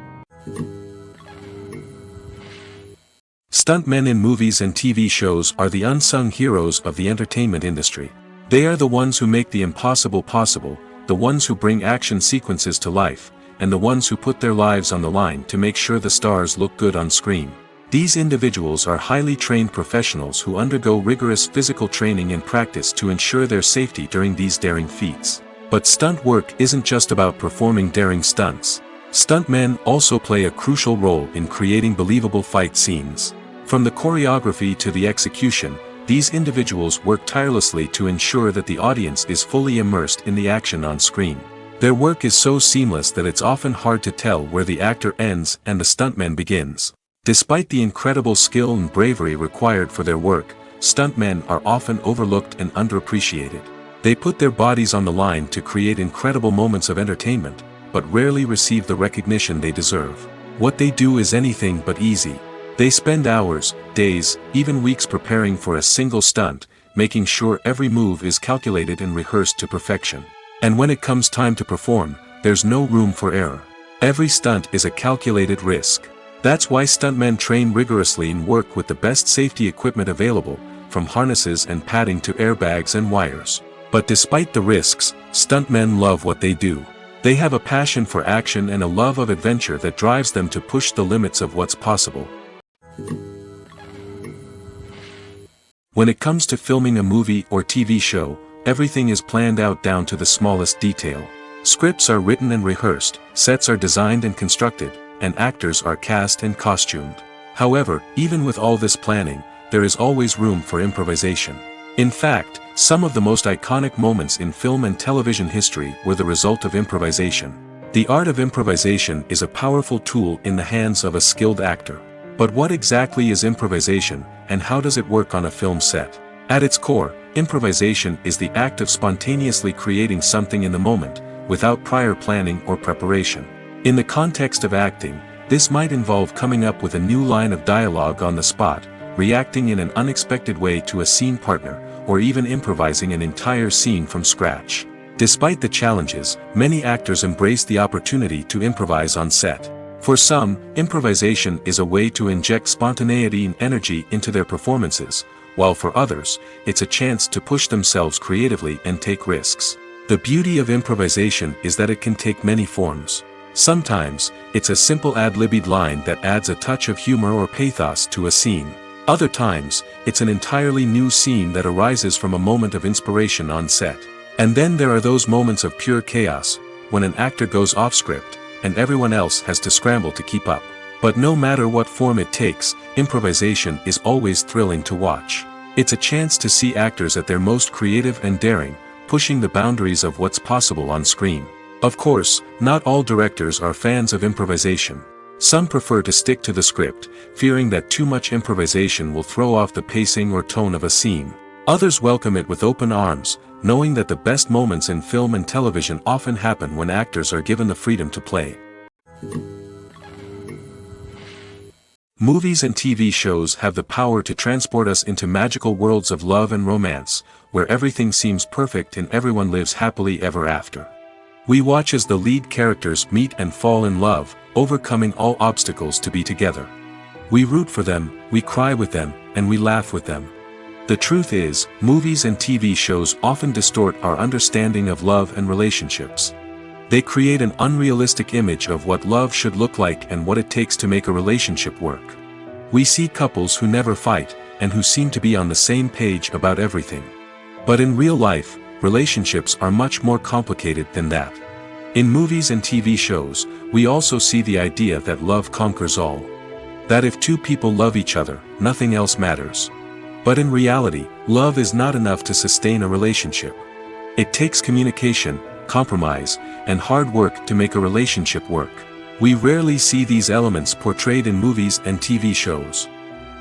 Stuntmen in movies and TV shows are the unsung heroes of the entertainment industry. They are the ones who make the impossible possible, the ones who bring action sequences to life, and the ones who put their lives on the line to make sure the stars look good on screen. These individuals are highly trained professionals who undergo rigorous physical training and practice to ensure their safety during these daring feats. But stunt work isn't just about performing daring stunts. Stuntmen also play a crucial role in creating believable fight scenes. From the choreography to the execution, these individuals work tirelessly to ensure that the audience is fully immersed in the action on screen. Their work is so seamless that it's often hard to tell where the actor ends and the stuntman begins. Despite the incredible skill and bravery required for their work, stuntmen are often overlooked and underappreciated. They put their bodies on the line to create incredible moments of entertainment, but rarely receive the recognition they deserve. What they do is anything but easy. They spend hours, days, even weeks preparing for a single stunt, making sure every move is calculated and rehearsed to perfection. And when it comes time to perform, there's no room for error. Every stunt is a calculated risk. That's why stuntmen train rigorously and work with the best safety equipment available, from harnesses and padding to airbags and wires. But despite the risks, stuntmen love what they do. They have a passion for action and a love of adventure that drives them to push the limits of what's possible. When it comes to filming a movie or TV show, everything is planned out down to the smallest detail. Scripts are written and rehearsed, sets are designed and constructed, and actors are cast and costumed. However, even with all this planning, there is always room for improvisation. In fact, some of the most iconic moments in film and television history were the result of improvisation. The art of improvisation is a powerful tool in the hands of a skilled actor. But what exactly is improvisation, and how does it work on a film set? At its core, improvisation is the act of spontaneously creating something in the moment, without prior planning or preparation. In the context of acting, this might involve coming up with a new line of dialogue on the spot, reacting in an unexpected way to a scene partner, or even improvising an entire scene from scratch. Despite the challenges, many actors embrace the opportunity to improvise on set. For some, improvisation is a way to inject spontaneity and energy into their performances, while for others, it's a chance to push themselves creatively and take risks. The beauty of improvisation is that it can take many forms. Sometimes, it's a simple ad-libbed line that adds a touch of humor or pathos to a scene. Other times, it's an entirely new scene that arises from a moment of inspiration on set. And then there are those moments of pure chaos, when an actor goes off script, and everyone else has to scramble to keep up. But no matter what form it takes, improvisation is always thrilling to watch. It's a chance to see actors at their most creative and daring, pushing the boundaries of what's possible on screen. Of course, not all directors are fans of improvisation. Some prefer to stick to the script, fearing that too much improvisation will throw off the pacing or tone of a scene. Others welcome it with open arms, knowing that the best moments in film and television often happen when actors are given the freedom to play. Movies and TV shows have the power to transport us into magical worlds of love and romance, where everything seems perfect and everyone lives happily ever after. We watch as the lead characters meet and fall in love, overcoming all obstacles to be together. We root for them, we cry with them, and we laugh with them. The truth is, movies and TV shows often distort our understanding of love and relationships. They create an unrealistic image of what love should look like and what it takes to make a relationship work. We see couples who never fight, and who seem to be on the same page about everything. But in real life, relationships are much more complicated than that. In movies and TV shows, we also see the idea that love conquers all. That if two people love each other, nothing else matters. But in reality, love is not enough to sustain a relationship. It takes communication, compromise, and hard work to make a relationship work. We rarely see these elements portrayed in movies and TV shows.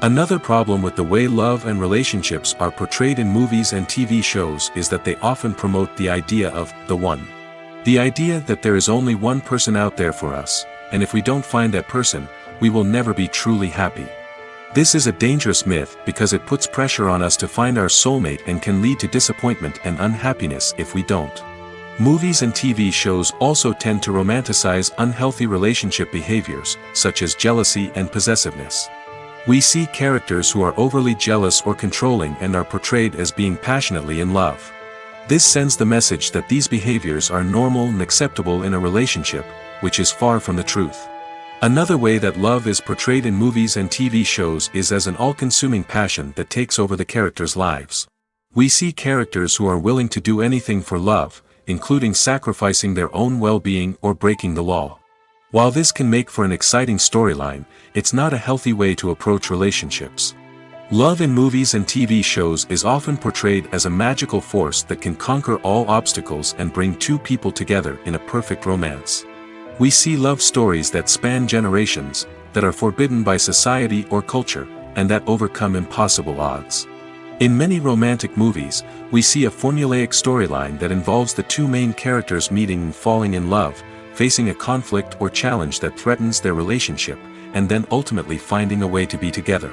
Another problem with the way love and relationships are portrayed in movies and TV shows is that they often promote the idea of the one. The idea that there is only one person out there for us, and if we don't find that person, we will never be truly happy. This is a dangerous myth because it puts pressure on us to find our soulmate and can lead to disappointment and unhappiness if we don't. Movies and TV shows also tend to romanticize unhealthy relationship behaviors, such as jealousy and possessiveness. We see characters who are overly jealous or controlling and are portrayed as being passionately in love. This sends the message that these behaviors are normal and acceptable in a relationship, which is far from the truth. Another way that love is portrayed in movies and TV shows is as an all-consuming passion that takes over the characters' lives. We see characters who are willing to do anything for love, including sacrificing their own well-being or breaking the law. While this can make for an exciting storyline, it's not a healthy way to approach relationships. Love in movies and TV shows is often portrayed as a magical force that can conquer all obstacles and bring two people together in a perfect romance. We see love stories that span generations, that are forbidden by society or culture, and that overcome impossible odds. In many romantic movies, we see a formulaic storyline that involves the two main characters meeting and falling in love, facing a conflict or challenge that threatens their relationship, and then ultimately finding a way to be together.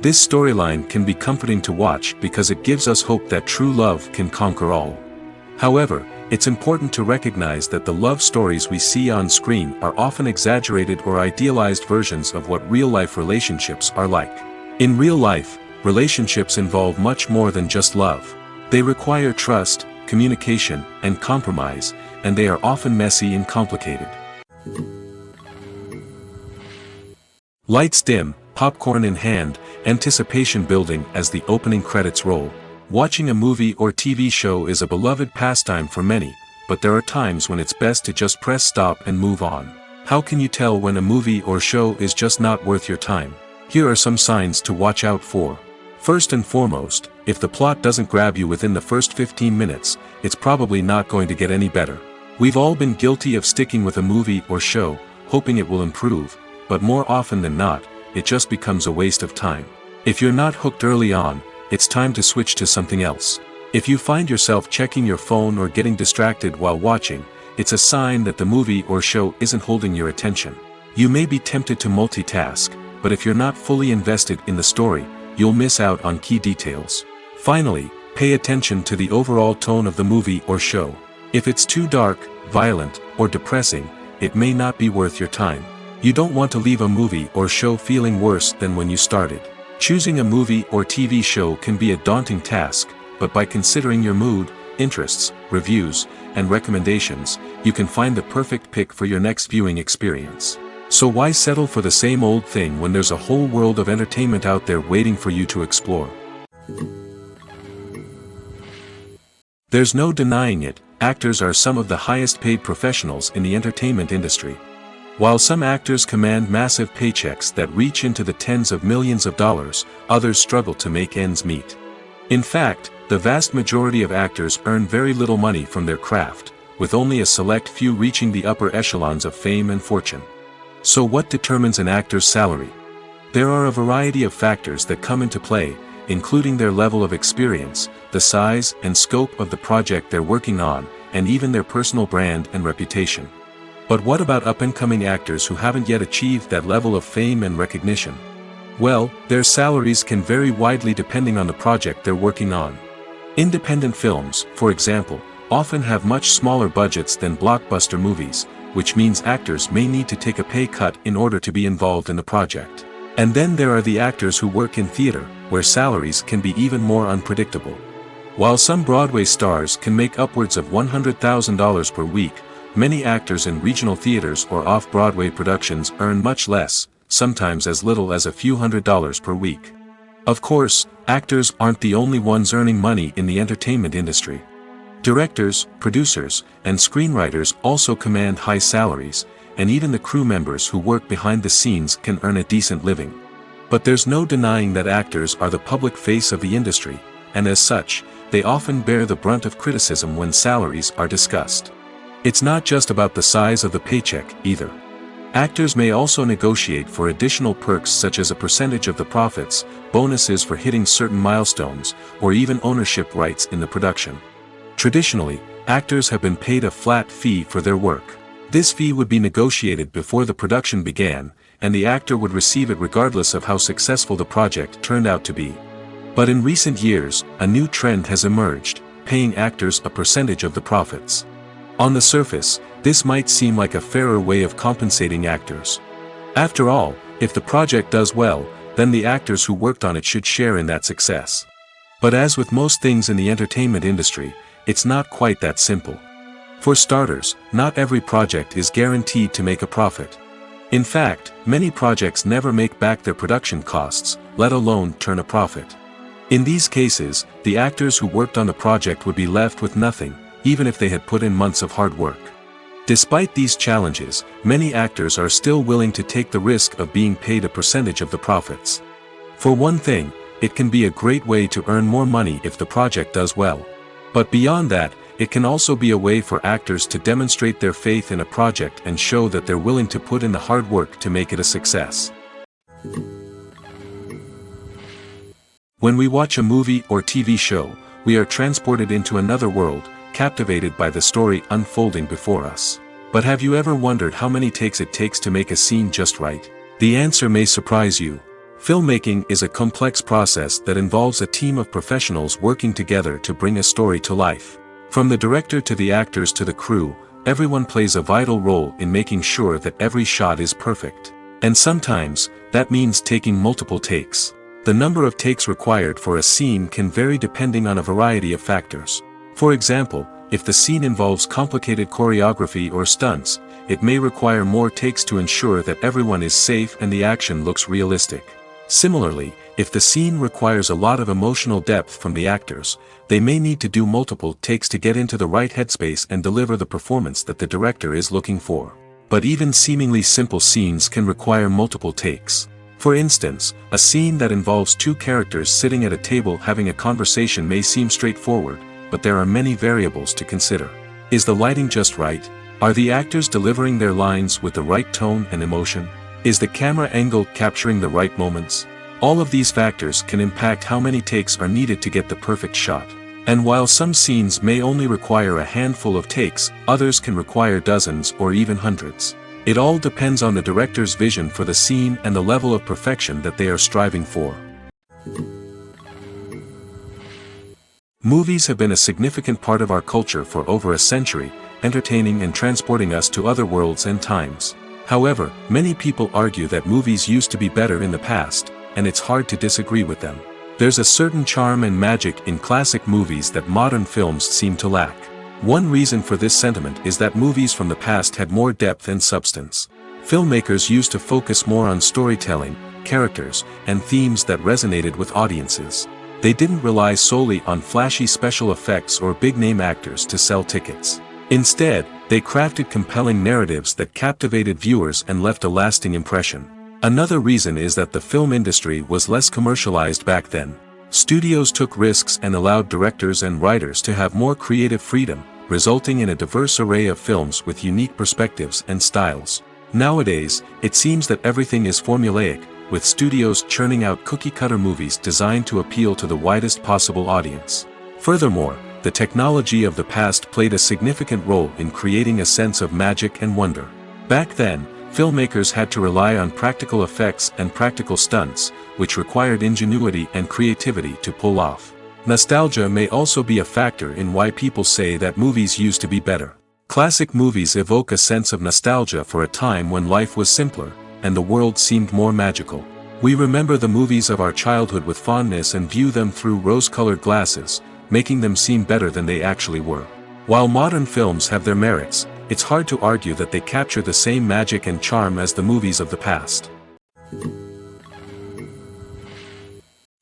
This storyline can be comforting to watch because it gives us hope that true love can conquer all. However, it's important to recognize that the love stories we see on screen are often exaggerated or idealized versions of what real-life relationships are like. In real life, relationships involve much more than just love. They require trust, communication, and compromise, and they are often messy and complicated. Lights dim, popcorn in hand, anticipation building as the opening credits roll. Watching a movie or TV show is a beloved pastime for many, but there are times when it's best to just press stop and move on. How can you tell when a movie or show is just not worth your time? Here are some signs to watch out for. First and foremost, if the plot doesn't grab you within the first 15 minutes, it's probably not going to get any better. We've all been guilty of sticking with a movie or show, hoping it will improve, but more often than not, it just becomes a waste of time. If you're not hooked early on, it's time to switch to something else. If you find yourself checking your phone or getting distracted while watching, it's a sign that the movie or show isn't holding your attention. You may be tempted to multitask, but if you're not fully invested in the story, you'll miss out on key details. Finally, pay attention to the overall tone of the movie or show. If it's too dark, violent, or depressing, it may not be worth your time. You don't want to leave a movie or show feeling worse than when you started. Choosing a movie or TV show can be a daunting task, but by considering your mood, interests, reviews, and recommendations, you can find the perfect pick for your next viewing experience. So why settle for the same old thing when there's a whole world of entertainment out there waiting for you to explore? There's no denying it, actors are some of the highest paid professionals in the entertainment industry. While some actors command massive paychecks that reach into the tens of millions of dollars, others struggle to make ends meet. In fact, the vast majority of actors earn very little money from their craft, with only a select few reaching the upper echelons of fame and fortune. So what determines an actor's salary? There are a variety of factors that come into play, including their level of experience, the size and scope of the project they're working on, and even their personal brand and reputation. But what about up-and-coming actors who haven't yet achieved that level of fame and recognition? Well, their salaries can vary widely depending on the project they're working on. Independent films, for example, often have much smaller budgets than blockbuster movies, which means actors may need to take a pay cut in order to be involved in the project. And then there are the actors who work in theater, where salaries can be even more unpredictable. While some Broadway stars can make upwards of $100,000 per week, many actors in regional theaters or off-Broadway productions earn much less, sometimes as little as a few $100s per week. Of course, actors aren't the only ones earning money in the entertainment industry. Directors, producers, and screenwriters also command high salaries, and even the crew members who work behind the scenes can earn a decent living. But there's no denying that actors are the public face of the industry, and as such, they often bear the brunt of criticism when salaries are discussed. It's not just about the size of the paycheck, either. Actors may also negotiate for additional perks such as a percentage of the profits, bonuses for hitting certain milestones, or even ownership rights in the production. Traditionally, actors have been paid a flat fee for their work. This fee would be negotiated before the production began, and the actor would receive it regardless of how successful the project turned out to be. But in recent years, a new trend has emerged, paying actors a percentage of the profits. On the surface, this might seem like a fairer way of compensating actors. After all, if the project does well, then the actors who worked on it should share in that success. But as with most things in the entertainment industry, it's not quite that simple. For starters, not every project is guaranteed to make a profit. In fact, many projects never make back their production costs, let alone turn a profit. In these cases, the actors who worked on the project would be left with nothing, even if they had put in months of hard work. Despite these challenges, many actors are still willing to take the risk of being paid a percentage of the profits. For one thing, it can be a great way to earn more money if the project does well. But beyond that, it can also be a way for actors to demonstrate their faith in a project and show that they're willing to put in the hard work to make it a success. When we watch a movie or TV show, we are transported into another world, captivated by the story unfolding before us. But have you ever wondered how many takes it takes to make a scene just right? The answer may surprise you. Filmmaking is a complex process that involves a team of professionals working together to bring a story to life. From the director to the actors to the crew, everyone plays a vital role in making sure that every shot is perfect. And sometimes, that means taking multiple takes. The number of takes required for a scene can vary depending on a variety of factors. For example, if the scene involves complicated choreography or stunts, it may require more takes to ensure that everyone is safe and the action looks realistic. Similarly, if the scene requires a lot of emotional depth from the actors, they may need to do multiple takes to get into the right headspace and deliver the performance that the director is looking for. But even seemingly simple scenes can require multiple takes. For instance, a scene that involves two characters sitting at a table having a conversation may seem straightforward, but there are many variables to consider. Is the lighting just right? Are the actors delivering their lines with the right tone and emotion? Is the camera angle capturing the right moments? All of these factors can impact how many takes are needed to get the perfect shot. And while some scenes may only require a handful of takes, others can require dozens or even hundreds. It all depends on the director's vision for the scene and the level of perfection that they are striving for. Movies have been a significant part of our culture for over a century, entertaining and transporting us to other worlds and times. However, many people argue that movies used to be better in the past, and it's hard to disagree with them. There's a certain charm and magic in classic movies that modern films seem to lack. One reason for this sentiment is that movies from the past had more depth and substance. Filmmakers used to focus more on storytelling, characters, and themes that resonated with audiences. They didn't rely solely on flashy special effects or big-name actors to sell tickets. Instead, they crafted compelling narratives that captivated viewers and left a lasting impression. Another reason is that the film industry was less commercialized back then. Studios took risks and allowed directors and writers to have more creative freedom, resulting in a diverse array of films with unique perspectives and styles. Nowadays, it seems that everything is formulaic, with studios churning out cookie-cutter movies designed to appeal to the widest possible audience. Furthermore, the technology of the past played a significant role in creating a sense of magic and wonder. Back then, filmmakers had to rely on practical effects and practical stunts, which required ingenuity and creativity to pull off. Nostalgia may also be a factor in why people say that movies used to be better. Classic movies evoke a sense of nostalgia for a time when life was simpler, and the world seemed more magical. We remember the movies of our childhood with fondness and view them through rose-colored glasses, making them seem better than they actually were. While modern films have their merits, it's hard to argue that they capture the same magic and charm as the movies of the past.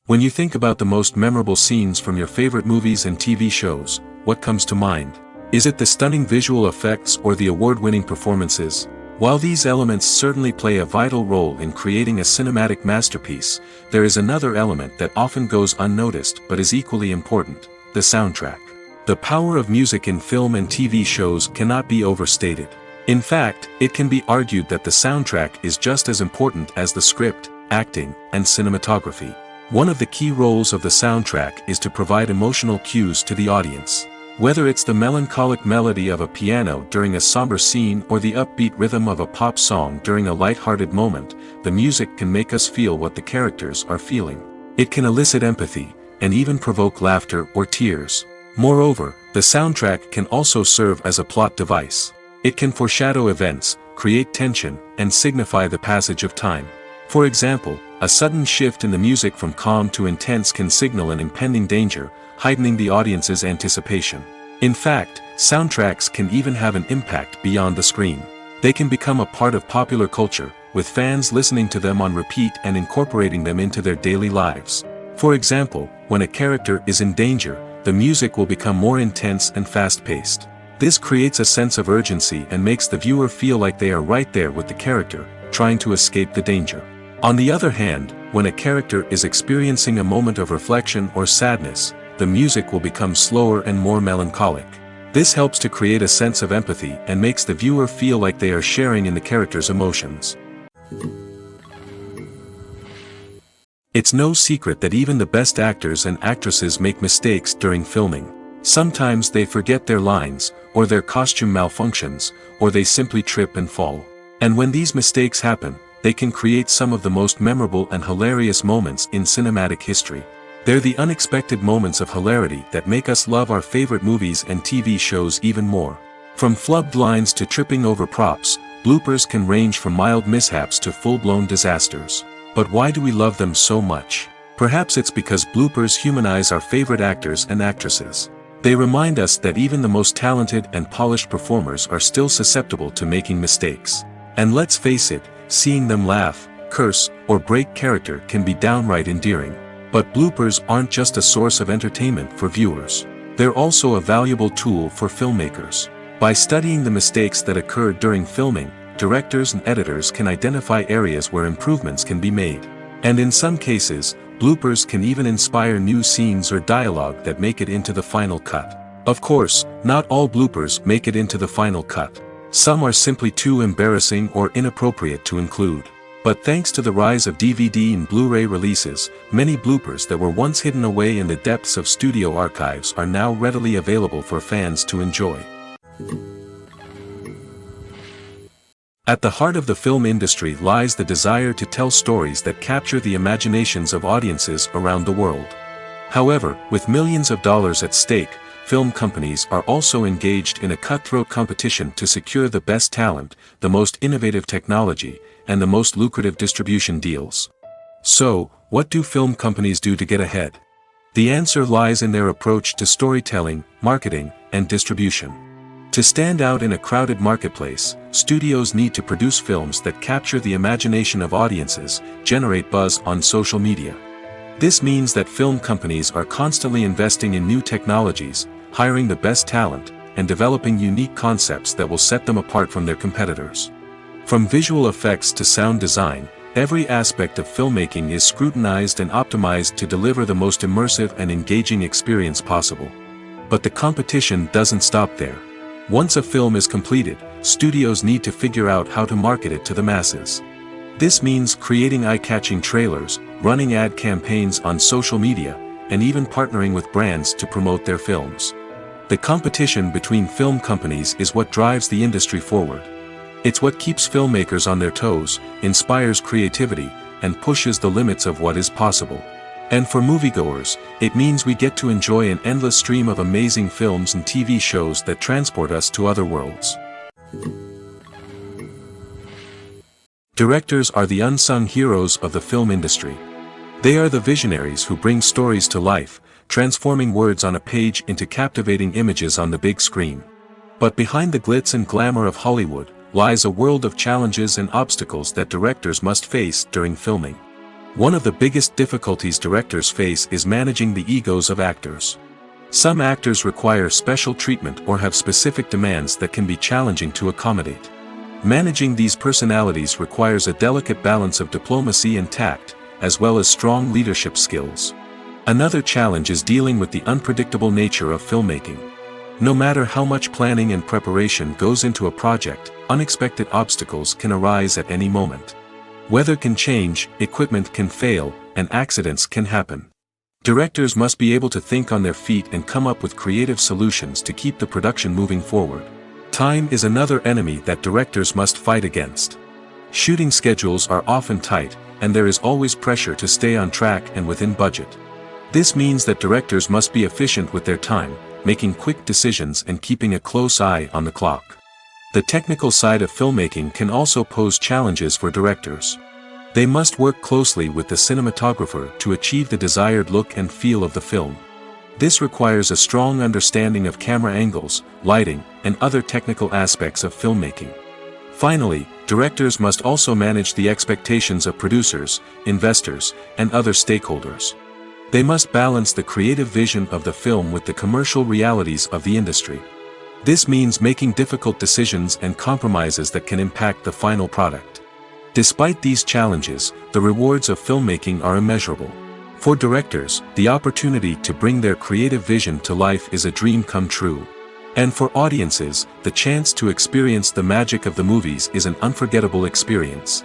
When you think about the most memorable scenes from your favorite movies and TV shows, what comes to mind? Is it the stunning visual effects or the award-winning performances? While these elements certainly play a vital role in creating a cinematic masterpiece, there is another element that often goes unnoticed but is equally important: the soundtrack. The power of music in film and TV shows cannot be overstated. In fact, it can be argued that the soundtrack is just as important as the script, acting, and cinematography. One of the key roles of the soundtrack is to provide emotional cues to the audience. Whether it's the melancholic melody of a piano during a somber scene or the upbeat rhythm of a pop song during a light-hearted moment, the music can make us feel what the characters are feeling. It can elicit empathy, and even provoke laughter or tears. Moreover, the soundtrack can also serve as a plot device. It can foreshadow events, create tension, and signify the passage of time. For example, a sudden shift in the music from calm to intense can signal an impending danger, heightening the audience's anticipation. In fact, soundtracks can even have an impact beyond the screen. They can become a part of popular culture, with fans listening to them on repeat and incorporating them into their daily lives. For example, when a character is in danger, the music will become more intense and fast-paced. This creates a sense of urgency and makes the viewer feel like they are right there with the character, trying to escape the danger. On the other hand, when a character is experiencing a moment of reflection or sadness, the music will become slower and more melancholic. This helps to create a sense of empathy and makes the viewer feel like they are sharing in the character's emotions. It's no secret that even the best actors and actresses make mistakes during filming. Sometimes they forget their lines, or their costume malfunctions, or they simply trip and fall. And when these mistakes happen, they can create some of the most memorable and hilarious moments in cinematic history. They're the unexpected moments of hilarity that make us love our favorite movies and TV shows even more. From flubbed lines to tripping over props, bloopers can range from mild mishaps to full-blown disasters. But why do we love them so much? Perhaps it's because bloopers humanize our favorite actors and actresses. They remind us that even the most talented and polished performers are still susceptible to making mistakes. And let's face it, seeing them laugh, curse, or break character can be downright endearing. But bloopers aren't just a source of entertainment for viewers. They're also a valuable tool for filmmakers. By studying the mistakes that occurred during filming, directors and editors can identify areas where improvements can be made. And in some cases, bloopers can even inspire new scenes or dialogue that make it into the final cut. Of course, not all bloopers make it into the final cut. Some are simply too embarrassing or inappropriate to include. But thanks to the rise of DVD and Blu-ray releases, many bloopers that were once hidden away in the depths of studio archives are now readily available for fans to enjoy. At the heart of the film industry lies the desire to tell stories that capture the imaginations of audiences around the world. However, with millions of dollars at stake, film companies are also engaged in a cutthroat competition to secure the best talent, the most innovative technology, and the most lucrative distribution deals. So, what do film companies do to get ahead? The answer lies in their approach to storytelling, marketing, and distribution. To stand out in a crowded marketplace, studios need to produce films that capture the imagination of audiences, generate buzz on social media. This means that film companies are constantly investing in new technologies, hiring the best talent, and developing unique concepts that will set them apart from their competitors. From visual effects to sound design, every aspect of filmmaking is scrutinized and optimized to deliver the most immersive and engaging experience possible. But the competition doesn't stop there. Once a film is completed, studios need to figure out how to market it to the masses. This means creating eye-catching trailers, running ad campaigns on social media, and even partnering with brands to promote their films. The competition between film companies is what drives the industry forward. It's what keeps filmmakers on their toes, inspires creativity, and pushes the limits of what is possible. And for moviegoers, it means we get to enjoy an endless stream of amazing films and TV shows that transport us to other worlds. Directors are the unsung heroes of the film industry. They are the visionaries who bring stories to life, transforming words on a page into captivating images on the big screen. But behind the glitz and glamour of Hollywood, lies a world of challenges and obstacles that directors must face during filming. One of the biggest difficulties directors face is managing the egos of actors. Some actors require special treatment or have specific demands that can be challenging to accommodate. Managing these personalities requires a delicate balance of diplomacy and tact, as well as strong leadership skills. Another challenge is dealing with the unpredictable nature of filmmaking. No matter how much planning and preparation goes into a project, unexpected obstacles can arise at any moment. Weather can change, equipment can fail, and accidents can happen. Directors must be able to think on their feet and come up with creative solutions to keep the production moving forward. Time is another enemy that directors must fight against. Shooting schedules are often tight, and there is always pressure to stay on track and within budget. This means that directors must be efficient with their time, making quick decisions and keeping a close eye on the clock. The technical side of filmmaking can also pose challenges for directors. They must work closely with the cinematographer to achieve the desired look and feel of the film. This requires a strong understanding of camera angles, lighting, and other technical aspects of filmmaking. Finally, directors must also manage the expectations of producers, investors, and other stakeholders. They must balance the creative vision of the film with the commercial realities of the industry. This means making difficult decisions and compromises that can impact the final product. Despite these challenges, the rewards of filmmaking are immeasurable. For directors, the opportunity to bring their creative vision to life is a dream come true. And for audiences, the chance to experience the magic of the movies is an unforgettable experience.